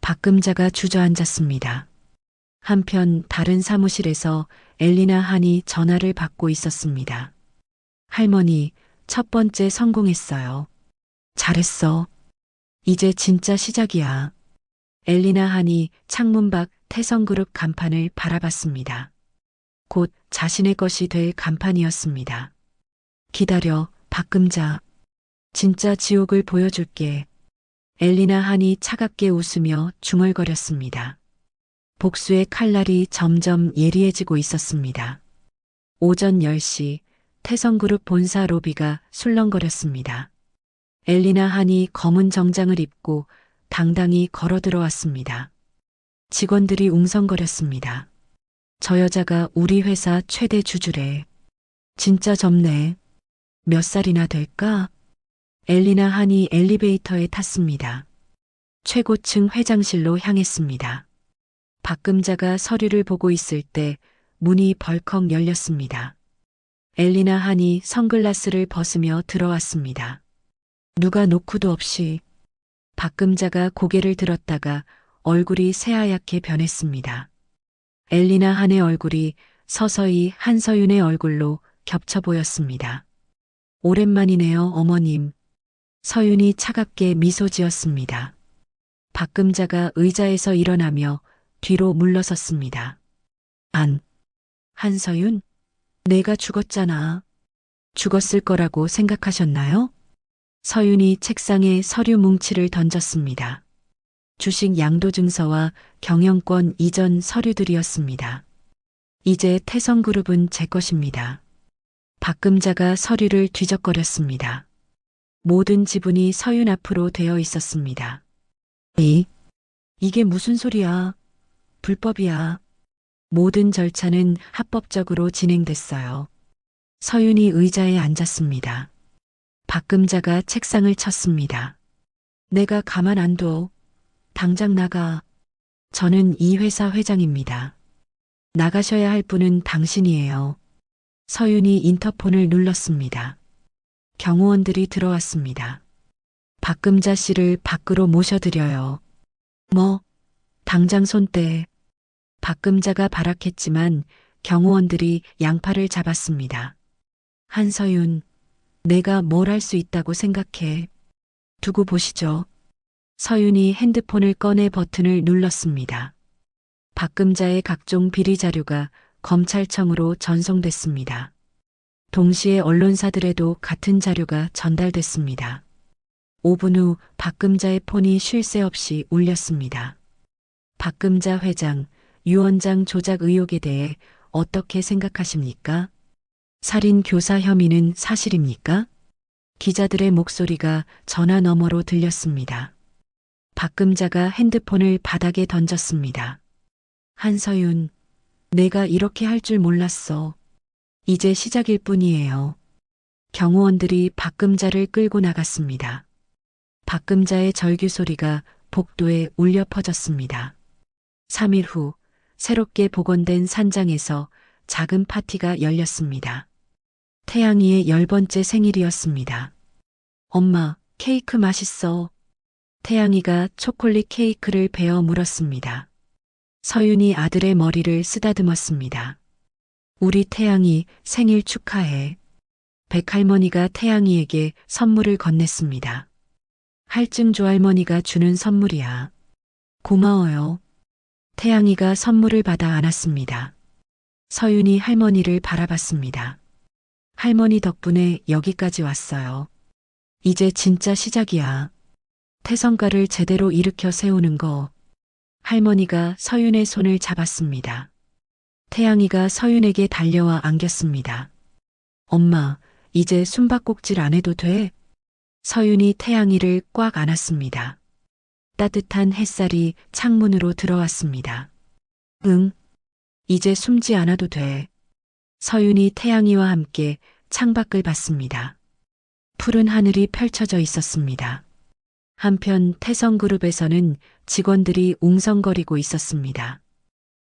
박금자가 주저앉았습니다. 한편 다른 사무실에서 엘리나 한이 전화를 받고 있었습니다. 할머니, 첫 번째 성공했어요. 잘했어. 이제 진짜 시작이야. 엘리나 한이 창문 밖 태성그룹 간판을 바라봤습니다. 곧 자신의 것이 될 간판이었습니다. 기다려, 박금자. 진짜 지옥을 보여줄게. 엘리나 한이 차갑게 웃으며 중얼거렸습니다. 복수의 칼날이 점점 예리해지고 있었습니다. 오전 10시 태성그룹 본사 로비가 술렁거렸습니다. 엘리나 한이 검은 정장을 입고 당당히 걸어 들어왔습니다. 직원들이 웅성거렸습니다. 저 여자가 우리 회사 최대 주주래. 진짜 젊네. 몇 살이나 될까? 엘리나 한이 엘리베이터에 탔습니다. 최고층 회장실로 향했습니다. 박금자가 서류를 보고 있을 때 문이 벌컥 열렸습니다. 엘리나 한이 선글라스를 벗으며 들어왔습니다. 누가 노크도 없이 박금자가 고개를 들었다가 얼굴이 새하얗게 변했습니다. 엘리나 한의 얼굴이 서서히 한서윤의 얼굴로 겹쳐 보였습니다. 오랜만이네요, 어머님. 서윤이 차갑게 미소 지었습니다. 박금자가 의자에서 일어나며 뒤로 물러섰습니다. 한서윤? 내가 죽었잖아. 죽었을 거라고 생각하셨나요? 서윤이 책상에 서류 뭉치를 던졌습니다. 주식 양도증서와 경영권 이전 서류들이었습니다. 이제 태성그룹은 제 것입니다. 박금자가 서류를 뒤적거렸습니다. 모든 지분이 서윤 앞으로 되어 있었습니다. 이게 무슨 소리야? 불법이야. 모든 절차는 합법적으로 진행됐어요. 서윤이 의자에 앉았습니다. 박금자가 책상을 쳤습니다. 내가 가만 안 둬. 당장 나가. 저는 이 회사 회장입니다. 나가셔야 할 분은 당신이에요. 서윤이 인터폰을 눌렀습니다. 경호원들이 들어왔습니다. 박금자 씨를 밖으로 모셔드려요. 뭐? 당장 손 떼. 박금자가 발악했지만 경호원들이 양팔을 잡았습니다. 한서윤, 내가 뭘 할 수 있다고 생각해. 두고 보시죠. 서윤이 핸드폰을 꺼내 버튼을 눌렀습니다. 박금자의 각종 비리 자료가 검찰청으로 전송됐습니다. 동시에 언론사들에도 같은 자료가 전달됐습니다. 5분 후 박금자의 폰이 쉴 새 없이 울렸습니다. 박금자 회장, 유 원장 조작 의혹에 대해 어떻게 생각하십니까? 살인 교사 혐의는 사실입니까? 기자들의 목소리가 전화 너머로 들렸습니다. 박금자가 핸드폰을 바닥에 던졌습니다. 한서윤, 내가 이렇게 할 줄 몰랐어. 이제 시작일 뿐이에요. 경호원들이 박금자를 끌고 나갔습니다. 박금자의 절규 소리가 복도에 울려 퍼졌습니다. 3일 후 새롭게 복원된 산장에서 작은 파티가 열렸습니다. 태양이의 10번째 생일이었습니다. 엄마, 케이크 맛있어. 태양이가 초콜릿 케이크를 베어 물었습니다. 서윤이 아들의 머리를 쓰다듬었습니다. 우리 태양이 생일 축하해. 백할머니가 태양이에게 선물을 건넸습니다. 할증조 할머니가 주는 선물이야. 고마워요. 태양이가 선물을 받아 안았습니다. 서윤이 할머니를 바라봤습니다. 할머니 덕분에 여기까지 왔어요. 이제 진짜 시작이야. 태성가를 제대로 일으켜 세우는 거. 할머니가 서윤의 손을 잡았습니다. 태양이가 서윤에게 달려와 안겼습니다. 엄마, 이제 숨바꼭질 안 해도 돼? 서윤이 태양이를 꽉 안았습니다. 따뜻한 햇살이 창문으로 들어왔습니다. 응, 이제 숨지 않아도 돼. 서윤이 태양이와 함께 창밖을 봤습니다. 푸른 하늘이 펼쳐져 있었습니다. 한편 태성그룹에서는 직원들이 웅성거리고 있었습니다.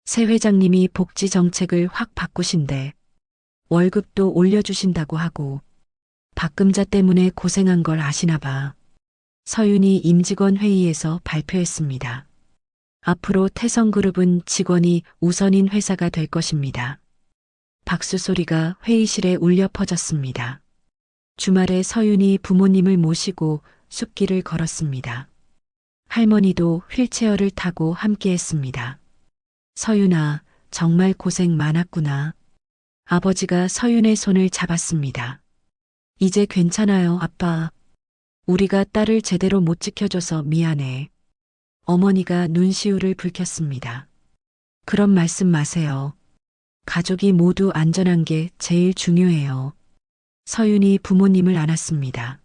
새 회장님이 복지 정책을 확 바꾸신대. 월급도 올려주신다고 하고 박금자 때문에 고생한 걸 아시나 봐. 서윤이 임직원 회의에서 발표했습니다. 앞으로 태성그룹은 직원이 우선인 회사가 될 것입니다. 박수 소리가 회의실에 울려 퍼졌습니다. 주말에 서윤이 부모님을 모시고 숲길을 걸었습니다. 할머니도 휠체어를 타고 함께했습니다. 서윤아, 정말 고생 많았구나. 아버지가 서윤의 손을 잡았습니다. 이제 괜찮아요, 아빠. 우리가 딸을 제대로 못 지켜줘서 미안해. 어머니가 눈시울을 붉혔습니다. 그런 말씀 마세요. 가족이 모두 안전한 게 제일 중요해요. 서윤이 부모님을 안았습니다.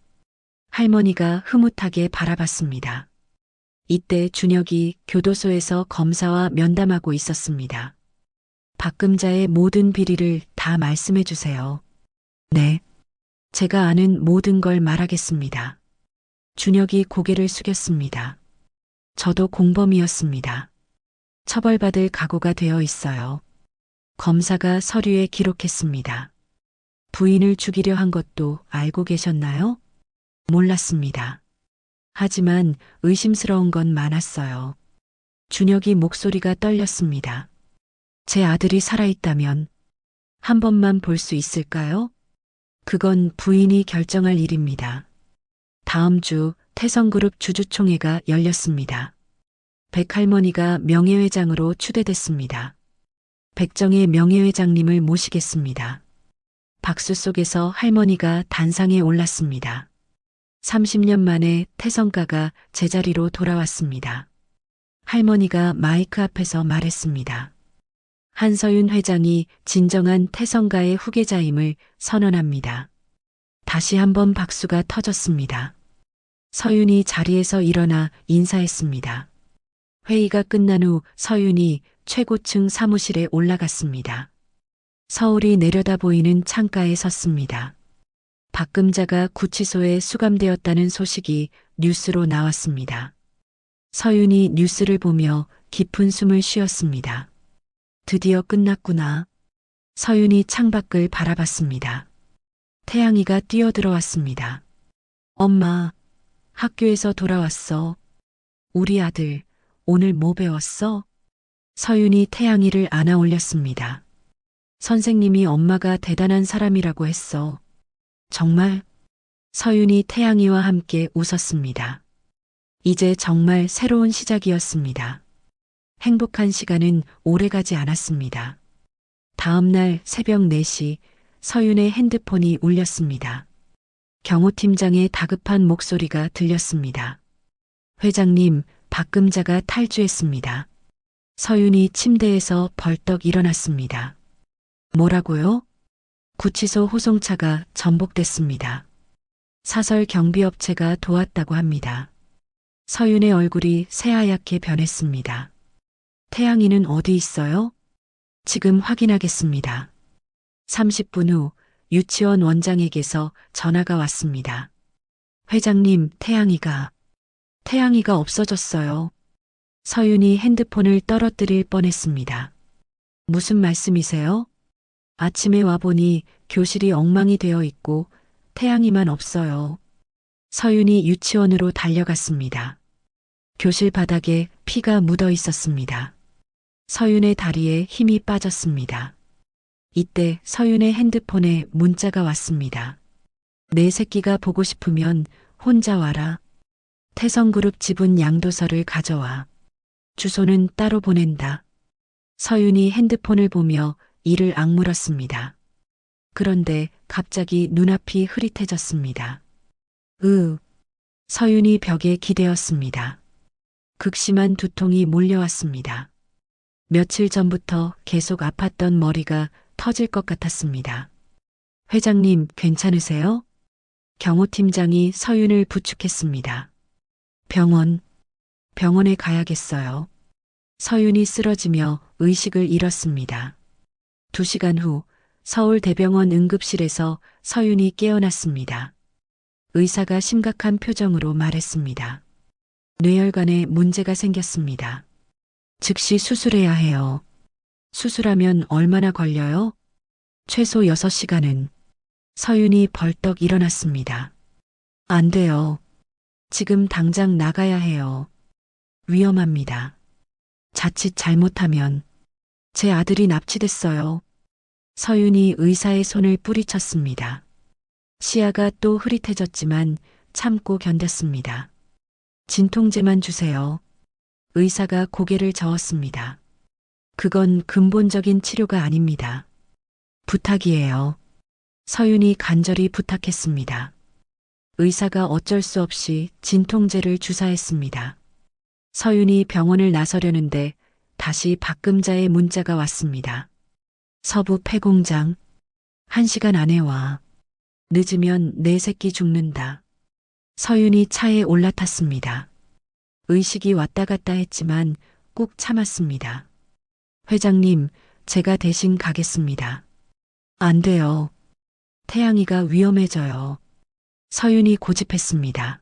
할머니가 흐뭇하게 바라봤습니다. 이때 준혁이 교도소에서 검사와 면담하고 있었습니다. 박금자의 모든 비리를 다 말씀해 주세요. 네. 제가 아는 모든 걸 말하겠습니다. 준혁이 고개를 숙였습니다. 저도 공범이었습니다. 처벌받을 각오가 되어 있어요. 검사가 서류에 기록했습니다. 부인을 죽이려 한 것도 알고 계셨나요? 몰랐습니다. 하지만 의심스러운 건 많았어요. 준혁이 목소리가 떨렸습니다. 제 아들이 살아있다면 한 번만 볼 수 있을까요? 그건 부인이 결정할 일입니다. 다음 주 태성그룹 주주총회가 열렸습니다. 백할머니가 명예회장으로 추대됐습니다. 백정의 명예회장님을 모시겠습니다. 박수 속에서 할머니가 단상에 올랐습니다. 30년 만에 태성가가 제자리로 돌아왔습니다. 할머니가 마이크 앞에서 말했습니다. 한서윤 회장이 진정한 태성가의 후계자임을 선언합니다. 다시 한번 박수가 터졌습니다. 서윤이 자리에서 일어나 인사했습니다. 회의가 끝난 후 서윤이 최고층 사무실에 올라갔습니다. 서울이 내려다 보이는 창가에 섰습니다. 박금자가 구치소에 수감되었다는 소식이 뉴스로 나왔습니다. 서윤이 뉴스를 보며 깊은 숨을 쉬었습니다. 드디어 끝났구나. 서윤이 창밖을 바라봤습니다. 태양이가 뛰어들어왔습니다. 엄마, 학교에서 돌아왔어. 우리 아들, 오늘 뭐 배웠어? 서윤이 태양이를 안아 올렸습니다. 선생님이 엄마가 대단한 사람이라고 했어. 정말? 서윤이 태양이와 함께 웃었습니다. 이제 정말 새로운 시작이었습니다. 행복한 시간은 오래가지 않았습니다. 다음 날 새벽 4시 서윤의 핸드폰이 울렸습니다. 경호팀장의 다급한 목소리가 들렸습니다. 회장님, 박금자가 탈주했습니다. 서윤이 침대에서 벌떡 일어났습니다. 뭐라고요? 구치소 호송차가 전복됐습니다. 사설 경비업체가 도왔다고 합니다. 서윤의 얼굴이 새하얗게 변했습니다. 태양이는 어디 있어요? 지금 확인하겠습니다. 30분 후 유치원 원장에게서 전화가 왔습니다. 회장님, 태양이가 없어졌어요. 서윤이 핸드폰을 떨어뜨릴 뻔했습니다. 무슨 말씀이세요? 아침에 와보니 교실이 엉망이 되어 있고 태양이만 없어요. 서윤이 유치원으로 달려갔습니다. 교실 바닥에 피가 묻어 있었습니다. 서윤의 다리에 힘이 빠졌습니다. 이때 서윤의 핸드폰에 문자가 왔습니다. 내 새끼가 보고 싶으면 혼자 와라. 태성그룹 지분 양도서를 가져와. 주소는 따로 보낸다. 서윤이 핸드폰을 보며 이를 악물었습니다. 그런데 갑자기 눈앞이 흐릿해졌습니다. 서윤이 벽에 기대었습니다. 극심한 두통이 몰려왔습니다. 며칠 전부터 계속 아팠던 머리가 터질 것 같았습니다. 회장님, 괜찮으세요? 경호팀장이 서윤을 부축했습니다. 병원에 가야겠어요. 서윤이 쓰러지며 의식을 잃었습니다. 2시간 후 서울대병원 응급실에서 서윤이 깨어났습니다. 의사가 심각한 표정으로 말했습니다. 뇌혈관에 문제가 생겼습니다. 즉시 수술해야 해요. 수술하면 얼마나 걸려요? 최소 6시간은. 서윤이 벌떡 일어났습니다. 안 돼요. 지금 당장 나가야 해요. 위험합니다. 자칫 잘못하면 제 아들이 납치됐어요. 서윤이 의사의 손을 뿌리쳤습니다. 시야가 또 흐릿해졌지만 참고 견뎠습니다. 진통제만 주세요. 의사가 고개를 저었습니다. 그건 근본적인 치료가 아닙니다. 부탁이에요. 서윤이 간절히 부탁했습니다. 의사가 어쩔 수 없이 진통제를 주사했습니다. 서윤이 병원을 나서려는데 다시 박금자의 문자가 왔습니다. 서부 폐공장. 1시간 안에 와. 늦으면 내 새끼 죽는다. 서윤이 차에 올라탔습니다. 의식이 왔다 갔다 했지만 꾹 참았습니다. 회장님, 제가 대신 가겠습니다. 안 돼요. 태양이가 위험해져요. 서윤이 고집했습니다.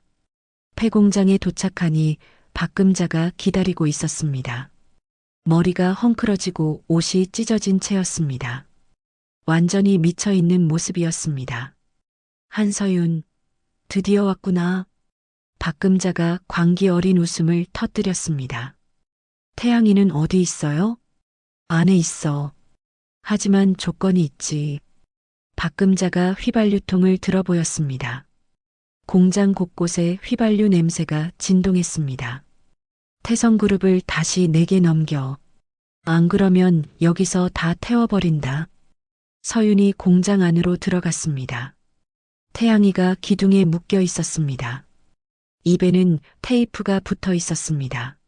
폐공장에 도착하니 박금자가 기다리고 있었습니다. 머리가 헝클어지고 옷이 찢어진 채였습니다. 완전히 미쳐있는 모습이었습니다. 한서윤, 드디어 왔구나. 박금자가 광기 어린 웃음을 터뜨렸습니다. 태양이는 어디 있어요? 안에 있어. 하지만 조건이 있지. 박금자가 휘발유통을 들어보였습니다. 공장 곳곳에 휘발유 냄새가 진동했습니다. 태성그룹을 다시 내게 넘겨. 안 그러면 여기서 다 태워버린다. 서윤이 공장 안으로 들어갔습니다. 태양이가 기둥에 묶여 있었습니다. 입에는 테이프가 붙어 있었습니다.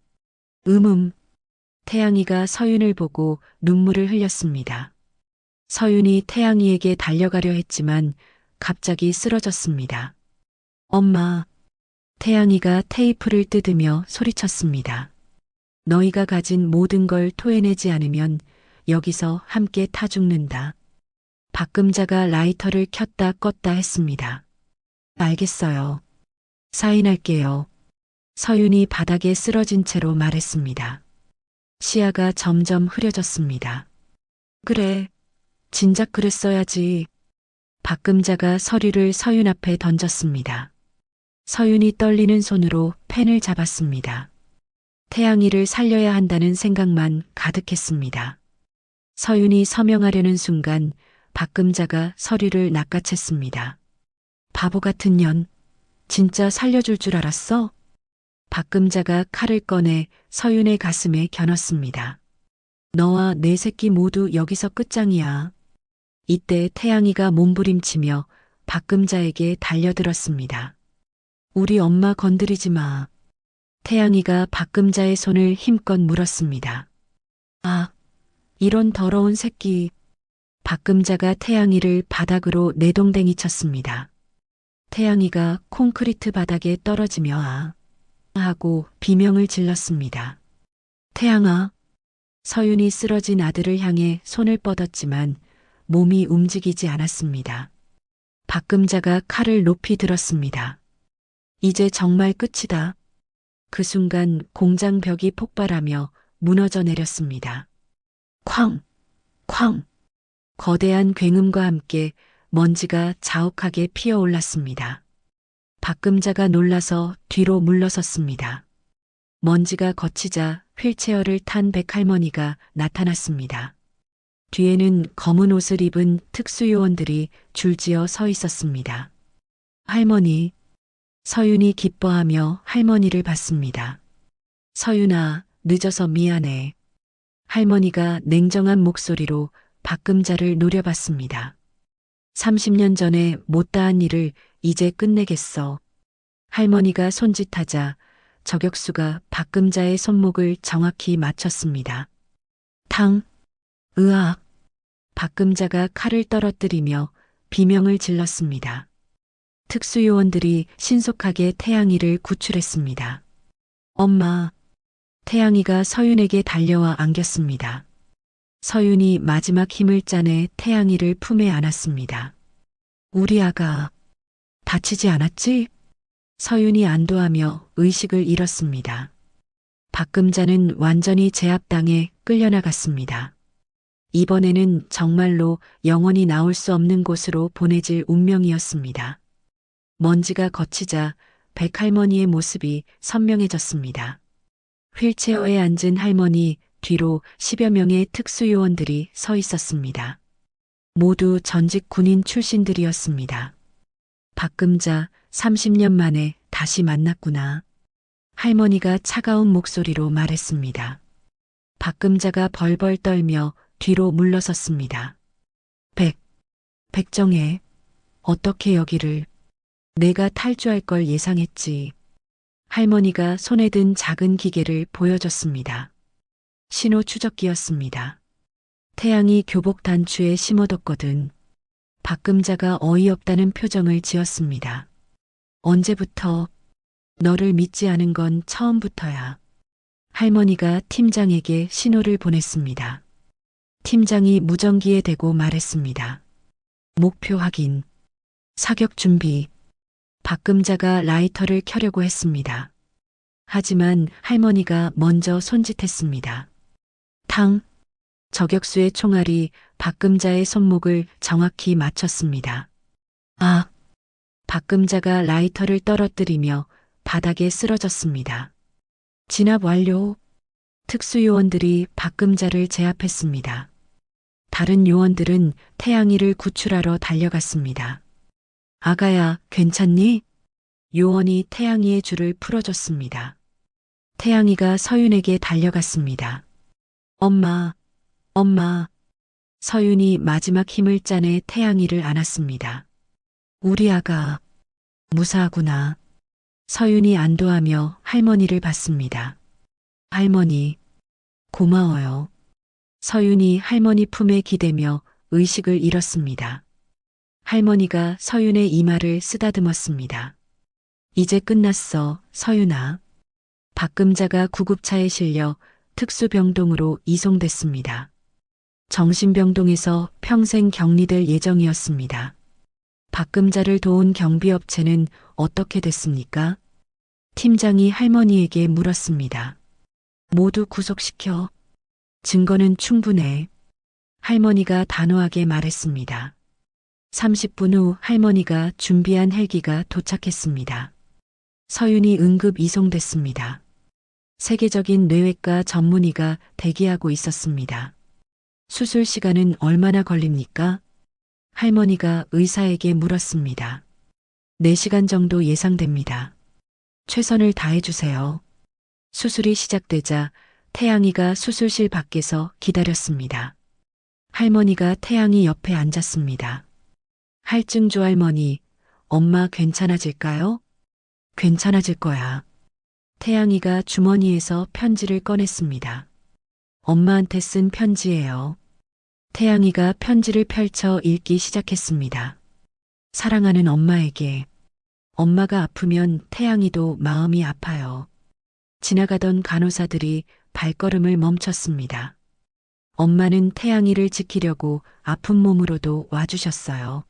태양이가 서윤을 보고 눈물을 흘렸습니다. 서윤이 태양이에게 달려가려 했지만 갑자기 쓰러졌습니다. 엄마. 태양이가 테이프를 뜯으며 소리쳤습니다. 너희가 가진 모든 걸 토해내지 않으면 여기서 함께 타 죽는다. 박금자가 라이터를 켰다 껐다 했습니다. 알겠어요. 사인할게요. 서윤이 바닥에 쓰러진 채로 말했습니다. 시야가 점점 흐려졌습니다. 그래. 진작 그랬어야지. 박금자가 서류를 서윤 앞에 던졌습니다. 서윤이 떨리는 손으로 펜을 잡았습니다. 태양이를 살려야 한다는 생각만 가득했습니다. 서윤이 서명하려는 순간 박금자가 서류를 낚아챘습니다. 바보 같은 년, 진짜 살려줄 줄 알았어? 박금자가 칼을 꺼내 서윤의 가슴에 겨눴습니다. 너와 내 새끼 모두 여기서 끝장이야. 이때 태양이가 몸부림치며 박금자에게 달려들었습니다. 우리 엄마 건드리지 마. 태양이가 박금자의 손을 힘껏 물었습니다. 아, 이런 더러운 새끼. 박금자가 태양이를 바닥으로 내동댕이 쳤습니다. 태양이가 콘크리트 바닥에 떨어지며 아 하고 비명을 질렀습니다. 태양아. 서윤이 쓰러진 아들을 향해 손을 뻗었지만 몸이 움직이지 않았습니다. 박금자가 칼을 높이 들었습니다. 이제 정말 끝이다. 그 순간 공장 벽이 폭발하며 무너져 내렸습니다. 쾅! 쾅! 거대한 굉음과 함께 먼지가 자욱하게 피어올랐습니다. 박금자가 놀라서 뒤로 물러섰습니다. 먼지가 걷히자 휠체어를 탄 백할머니가 나타났습니다. 뒤에는 검은 옷을 입은 특수요원들이 줄지어 서 있었습니다. 할머니. 서윤이 기뻐하며 할머니를 봤습니다. 서윤아, 늦어서 미안해. 할머니가 냉정한 목소리로 박금자를 노려봤습니다. 30년 전에 못다한 일을 이제 끝내겠어. 할머니가 손짓하자 저격수가 박금자의 손목을 정확히 맞췄습니다. 탕! 으악! 박금자가 칼을 떨어뜨리며 비명을 질렀습니다. 특수요원들이 신속하게 태양이를 구출했습니다. 엄마. 태양이가 서윤에게 달려와 안겼습니다. 서윤이 마지막 힘을 짜내 태양이를 품에 안았습니다. 우리 아가 다치지 않았지? 서윤이 안도하며 의식을 잃었습니다. 박금자는 완전히 제압당해 끌려나갔습니다. 이번에는 정말로 영원히 나올 수 없는 곳으로 보내질 운명이었습니다. 먼지가 걷히자 백할머니의 모습이 선명해졌습니다. 휠체어에 앉은 할머니 뒤로 10여 명의 특수요원들이 서 있었습니다. 모두 전직 군인 출신들이었습니다. 박금자 30년 만에 다시 만났구나. 할머니가 차가운 목소리로 말했습니다. 박금자가 벌벌 떨며 뒤로 물러섰습니다. 백정혜, 어떻게 여기를. 내가 탈주할 걸 예상했지. 할머니가 손에 든 작은 기계를 보여줬습니다. 신호 추적기였습니다. 태양이 교복 단추에 심어뒀거든. 박금자가 어이없다는 표정을 지었습니다. 언제부터? 너를 믿지 않은 건 처음부터야. 할머니가 팀장에게 신호를 보냈습니다. 팀장이 무전기에 대고 말했습니다. 목표 확인. 사격 준비. 박금자가 라이터를 켜려고 했습니다. 하지만 할머니가 먼저 손짓했습니다. 탕! 저격수의 총알이 박금자의 손목을 정확히 맞췄습니다. 아! 박금자가 라이터를 떨어뜨리며 바닥에 쓰러졌습니다. 진압 완료. 특수요원들이 박금자를 제압했습니다. 다른 요원들은 태양이를 구출하러 달려갔습니다. 아가야, 괜찮니? 요원이 태양이의 줄을 풀어줬습니다. 태양이가 서윤에게 달려갔습니다. 엄마, 엄마. 서윤이 마지막 힘을 짜내 태양이를 안았습니다. 우리 아가, 무사하구나. 서윤이 안도하며 할머니를 봤습니다. 할머니, 고마워요. 서윤이 할머니 품에 기대며 의식을 잃었습니다. 할머니가 서윤의 이마를 쓰다듬었습니다. 이제 끝났어, 서윤아. 박금자가 구급차에 실려 특수병동으로 이송됐습니다. 정신병동에서 평생 격리될 예정이었습니다. 박금자를 도운 경비업체는 어떻게 됐습니까? 팀장이 할머니에게 물었습니다. 모두 구속시켜. 증거는 충분해. 할머니가 단호하게 말했습니다. 30분 후 할머니가 준비한 헬기가 도착했습니다. 서윤이 응급 이송됐습니다. 세계적인 뇌외과 전문의가 대기하고 있었습니다. 수술 시간은 얼마나 걸립니까? 할머니가 의사에게 물었습니다. 4시간 정도 예상됩니다. 최선을 다해주세요. 수술이 시작되자 태양이가 수술실 밖에서 기다렸습니다. 할머니가 태양이 옆에 앉았습니다. 할증조 할머니, 엄마 괜찮아질까요? 괜찮아질 거야. 태양이가 주머니에서 편지를 꺼냈습니다. 엄마한테 쓴 편지예요. 태양이가 편지를 펼쳐 읽기 시작했습니다. 사랑하는 엄마에게. 엄마가 아프면 태양이도 마음이 아파요. 지나가던 간호사들이 발걸음을 멈췄습니다. 엄마는 태양이를 지키려고 아픈 몸으로도 와주셨어요.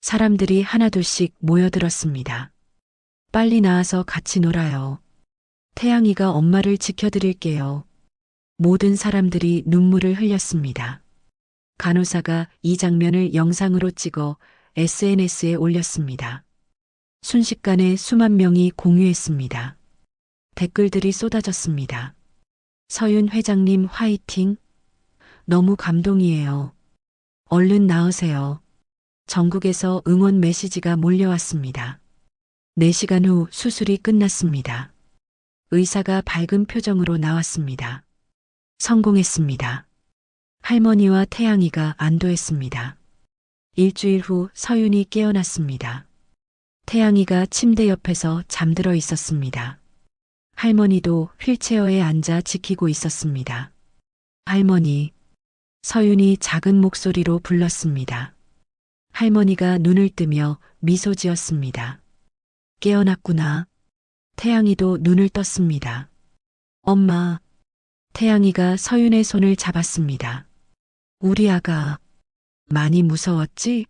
사람들이 하나둘씩 모여들었습니다. 빨리 나와서 같이 놀아요. 태양이가 엄마를 지켜드릴게요. 모든 사람들이 눈물을 흘렸습니다. 간호사가 이 장면을 영상으로 찍어 SNS에 올렸습니다. 순식간에 수만 명이 공유했습니다. 댓글들이 쏟아졌습니다. 서윤 회장님 화이팅! 너무 감동이에요. 얼른 나으세요. 전국에서 응원 메시지가 몰려왔습니다. 4시간 후 수술이 끝났습니다. 의사가 밝은 표정으로 나왔습니다. 성공했습니다. 할머니와 태양이가 안도했습니다. 일주일 후 서윤이 깨어났습니다. 태양이가 침대 옆에서 잠들어 있었습니다. 할머니도 휠체어에 앉아 지키고 있었습니다. 할머니, 서윤이 작은 목소리로 불렀습니다. 할머니가 눈을 뜨며 미소 지었습니다. 깨어났구나. 태양이도 눈을 떴습니다. 엄마. 태양이가 서윤의 손을 잡았습니다. 우리 아가. 많이 무서웠지?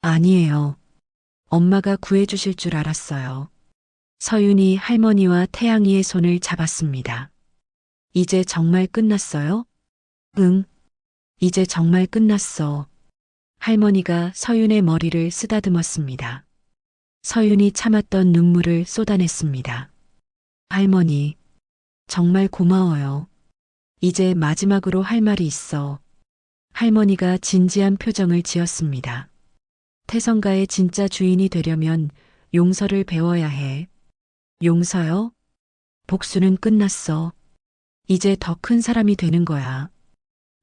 아니에요. 엄마가 구해주실 줄 알았어요. 서윤이 할머니와 태양이의 손을 잡았습니다. 이제 정말 끝났어요? 응. 이제 정말 끝났어. 할머니가 서윤의 머리를 쓰다듬었습니다. 서윤이 참았던 눈물을 쏟아냈습니다. 할머니, 정말 고마워요. 이제 마지막으로 할 말이 있어. 할머니가 진지한 표정을 지었습니다. 태성가의 진짜 주인이 되려면 용서를 배워야 해. 용서요? 복수는 끝났어. 이제 더 큰 사람이 되는 거야.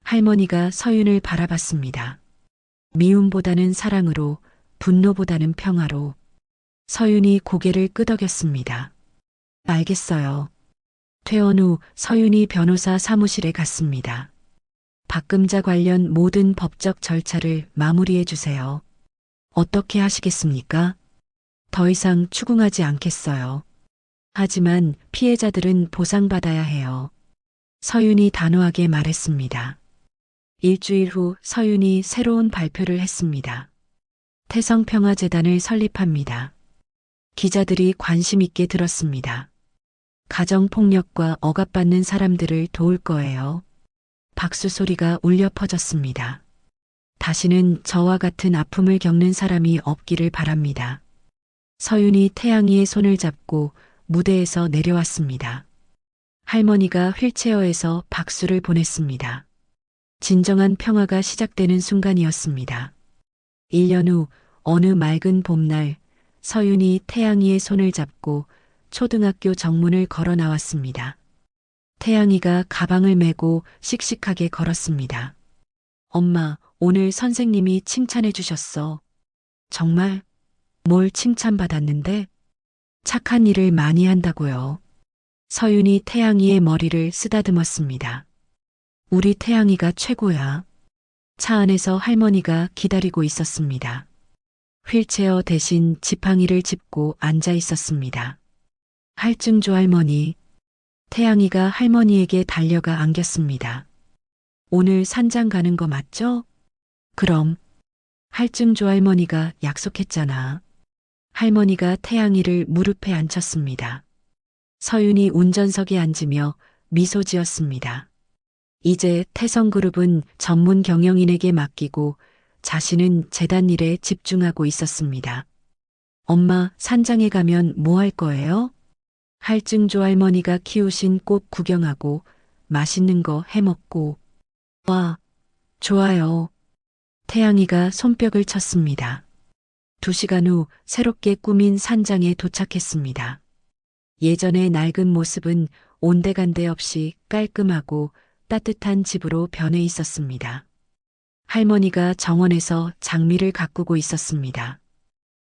할머니가 서윤을 바라봤습니다. 미움보다는 사랑으로, 분노보다는 평화로. 서윤이 고개를 끄덕였습니다. 알겠어요. 퇴원 후 서윤이 변호사 사무실에 갔습니다. 박금자 관련 모든 법적 절차를 마무리해 주세요. 어떻게 하시겠습니까? 더 이상 추궁하지 않겠어요. 하지만 피해자들은 보상받아야 해요. 서윤이 단호하게 말했습니다. 일주일 후 서윤이 새로운 발표를 했습니다. 태성평화재단을 설립합니다. 기자들이 관심 있게 들었습니다. 가정폭력과 억압받는 사람들을 도울 거예요. 박수 소리가 울려 퍼졌습니다. 다시는 저와 같은 아픔을 겪는 사람이 없기를 바랍니다. 서윤이 태양이의 손을 잡고 무대에서 내려왔습니다. 할머니가 휠체어에서 박수를 보냈습니다. 진정한 평화가 시작되는 순간이었습니다. 1년 후 어느 맑은 봄날 서윤이 태양이의 손을 잡고 초등학교 정문을 걸어 나왔습니다. 태양이가 가방을 메고 씩씩하게 걸었습니다. 엄마, 오늘 선생님이 칭찬해 주셨어. 정말? 뭘 칭찬받았는데? 착한 일을 많이 한다고요. 서윤이 태양이의 머리를 쓰다듬었습니다. 우리 태양이가 최고야. 차 안에서 할머니가 기다리고 있었습니다. 휠체어 대신 지팡이를 짚고 앉아 있었습니다. 할증조 할머니. 태양이가 할머니에게 달려가 안겼습니다. 오늘 산장 가는 거 맞죠? 그럼. 할증조 할머니가 약속했잖아. 할머니가 태양이를 무릎에 앉혔습니다. 서윤이 운전석에 앉으며 미소 지었습니다. 이제 태성그룹은 전문 경영인에게 맡기고 자신은 재단 일에 집중하고 있었습니다. 엄마, 산장에 가면 뭐 할 거예요? 할증조 할머니가 키우신 꽃 구경하고 맛있는 거 해먹고. 와, 좋아요. 태양이가 손뼉을 쳤습니다. 2시간 후 새롭게 꾸민 산장에 도착했습니다. 예전의 낡은 모습은 온데간데 없이 깔끔하고 따뜻한 집으로 변해 있었습니다. 할머니가 정원에서 장미를 가꾸고 있었습니다.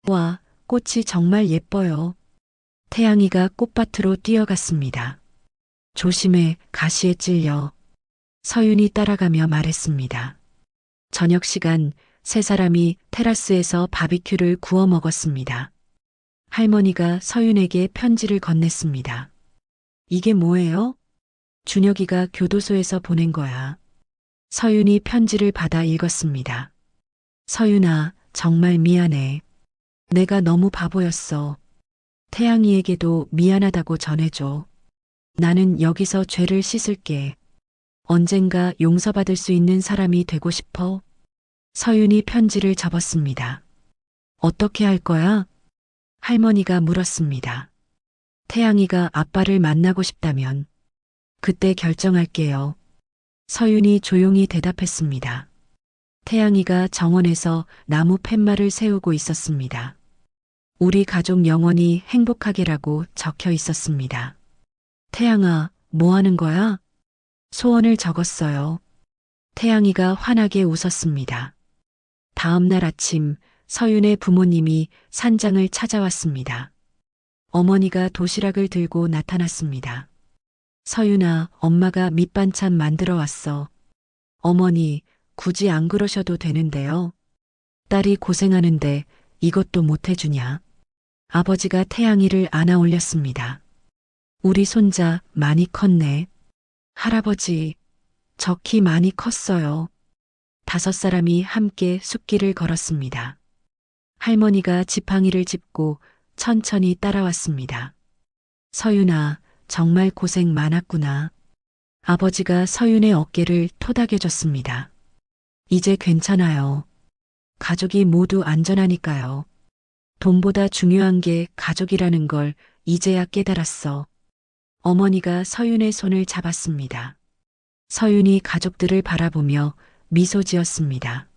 와, 꽃이 정말 예뻐요. 태양이가 꽃밭으로 뛰어갔습니다. 조심해, 가시에 찔려. 서윤이 따라가며 말했습니다. 저녁 시간 세 사람이 테라스에서 바비큐를 구워 먹었습니다. 할머니가 서윤에게 편지를 건넸습니다. 이게 뭐예요? 준혁이가 교도소에서 보낸 거야. 서윤이 편지를 받아 읽었습니다. 서윤아, 정말 미안해. 내가 너무 바보였어. 태양이에게도 미안하다고 전해줘. 나는 여기서 죄를 씻을게. 언젠가 용서받을 수 있는 사람이 되고 싶어. 서윤이 편지를 접었습니다. 어떻게 할 거야? 할머니가 물었습니다. 태양이가 아빠를 만나고 싶다면 그때 결정할게요. 서윤이 조용히 대답했습니다. 태양이가 정원에서 나무 팻말을 세우고 있었습니다. 우리 가족 영원히 행복하게라고 적혀 있었습니다. 태양아, 뭐 하는 거야? 소원을 적었어요. 태양이가 환하게 웃었습니다. 다음 날 아침 서윤의 부모님이 산장을 찾아왔습니다. 어머니가 도시락을 들고 나타났습니다. 서윤아, 엄마가 밑반찬 만들어 왔어. 어머니, 굳이 안 그러셔도 되는데요. 딸이 고생하는데 이것도 못 해주냐? 아버지가 태양이를 안아 올렸습니다. 우리 손자 많이 컸네. 할아버지, 저 키 많이 컸어요. 5사람이 함께 숲길을 걸었습니다. 할머니가 지팡이를 짚고 천천히 따라왔습니다. 서윤아, 정말 고생 많았구나. 아버지가 서윤의 어깨를 토닥여줬습니다. 이제 괜찮아요. 가족이 모두 안전하니까요. 돈보다 중요한 게 가족이라는 걸 이제야 깨달았어. 어머니가 서윤의 손을 잡았습니다. 서윤이 가족들을 바라보며 미소 지었습니다.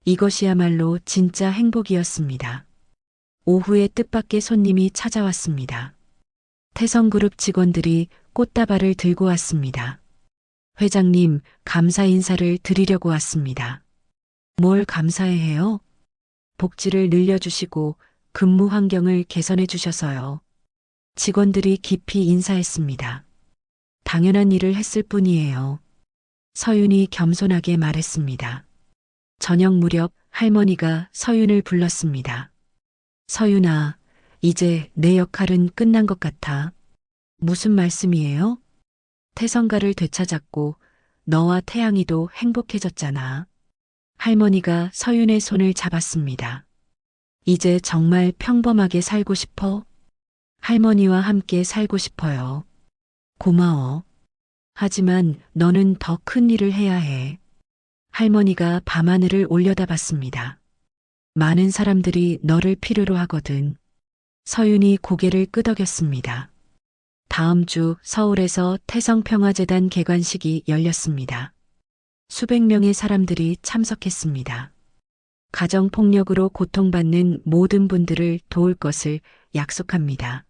이것이야말로 진짜 행복이었습니다. 오후에 뜻밖의 손님이 찾아왔습니다. 태성그룹 직원들이 꽃다발을 들고 왔습니다. 회장님, 감사 인사를 드리려고 왔습니다. 뭘 감사해 해요? 복지를 늘려주시고 근무 환경을 개선해 주셔서요. 직원들이 깊이 인사했습니다. 당연한 일을 했을 뿐이에요. 서윤이 겸손하게 말했습니다. 저녁 무렵 할머니가 서윤을 불렀습니다. 서윤아, 이제 내 역할은 끝난 것 같아. 무슨 말씀이에요? 태성가를 되찾았고 너와 태양이도 행복해졌잖아. 할머니가 서윤의 손을 잡았습니다. 이제 정말 평범하게 살고 싶어? 할머니와 함께 살고 싶어요. 고마워. 하지만 너는 더 큰 일을 해야 해. 할머니가 밤하늘을 올려다봤습니다. 많은 사람들이 너를 필요로 하거든. 서윤이 고개를 끄덕였습니다. 다음 주 서울에서 태성평화재단 개관식이 열렸습니다. 수백 명의 사람들이 참석했습니다. 가정폭력으로 고통받는 모든 분들을 도울 것을 약속합니다.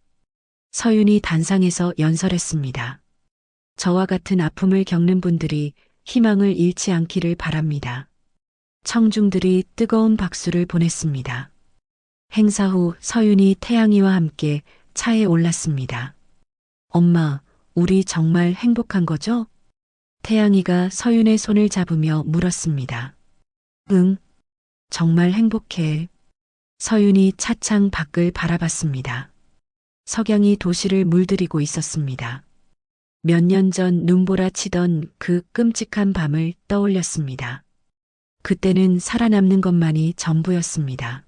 서윤이 단상에서 연설했습니다. 저와 같은 아픔을 겪는 분들이 희망을 잃지 않기를 바랍니다. 청중들이 뜨거운 박수를 보냈습니다. 행사 후 서윤이 태양이와 함께 차에 올랐습니다. 엄마, 우리 정말 행복한 거죠? 태양이가 서윤의 손을 잡으며 물었습니다. 응, 정말 행복해. 서윤이 차창 밖을 바라봤습니다. 석양이 도시를 물들이고 있었습니다. 몇 년 전 눈보라 치던 그 끔찍한 밤을 떠올렸습니다. 그때는 살아남는 것만이 전부였습니다.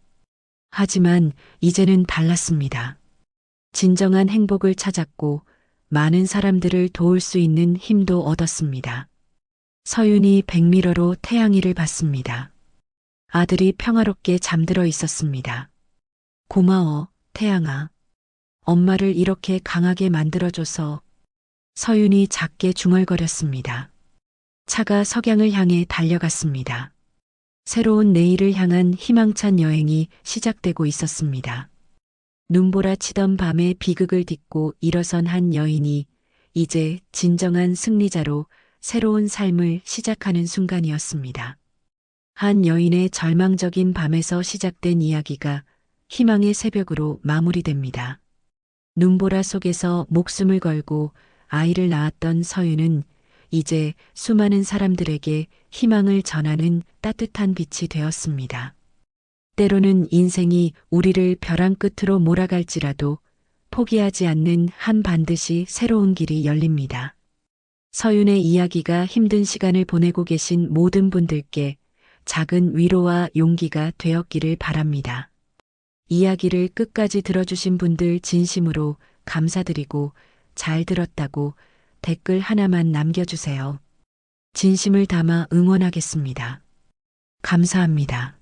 하지만 이제는 달랐습니다. 진정한 행복을 찾았고 많은 사람들을 도울 수 있는 힘도 얻었습니다. 서윤이 백미러로 태양이를 봤습니다. 아들이 평화롭게 잠들어 있었습니다. 고마워, 태양아. 엄마를 이렇게 강하게 만들어줘서. 서윤이 작게 중얼거렸습니다. 차가 석양을 향해 달려갔습니다. 새로운 내일을 향한 희망찬 여행이 시작되고 있었습니다. 눈보라 치던 밤의 비극을 딛고 일어선 한 여인이 이제 진정한 승리자로 새로운 삶을 시작하는 순간이었습니다. 한 여인의 절망적인 밤에서 시작된 이야기가 희망의 새벽으로 마무리됩니다. 눈보라 속에서 목숨을 걸고 아이를 낳았던 서윤은 이제 수많은 사람들에게 희망을 전하는 따뜻한 빛이 되었습니다. 때로는 인생이 우리를 벼랑 끝으로 몰아갈지라도 포기하지 않는 한 반드시 새로운 길이 열립니다. 서윤의 이야기가 힘든 시간을 보내고 계신 모든 분들께 작은 위로와 용기가 되었기를 바랍니다. 이야기를 끝까지 들어주신 분들 진심으로 감사드리고 잘 들었다고 댓글 하나만 남겨주세요. 진심을 담아 응원하겠습니다. 감사합니다.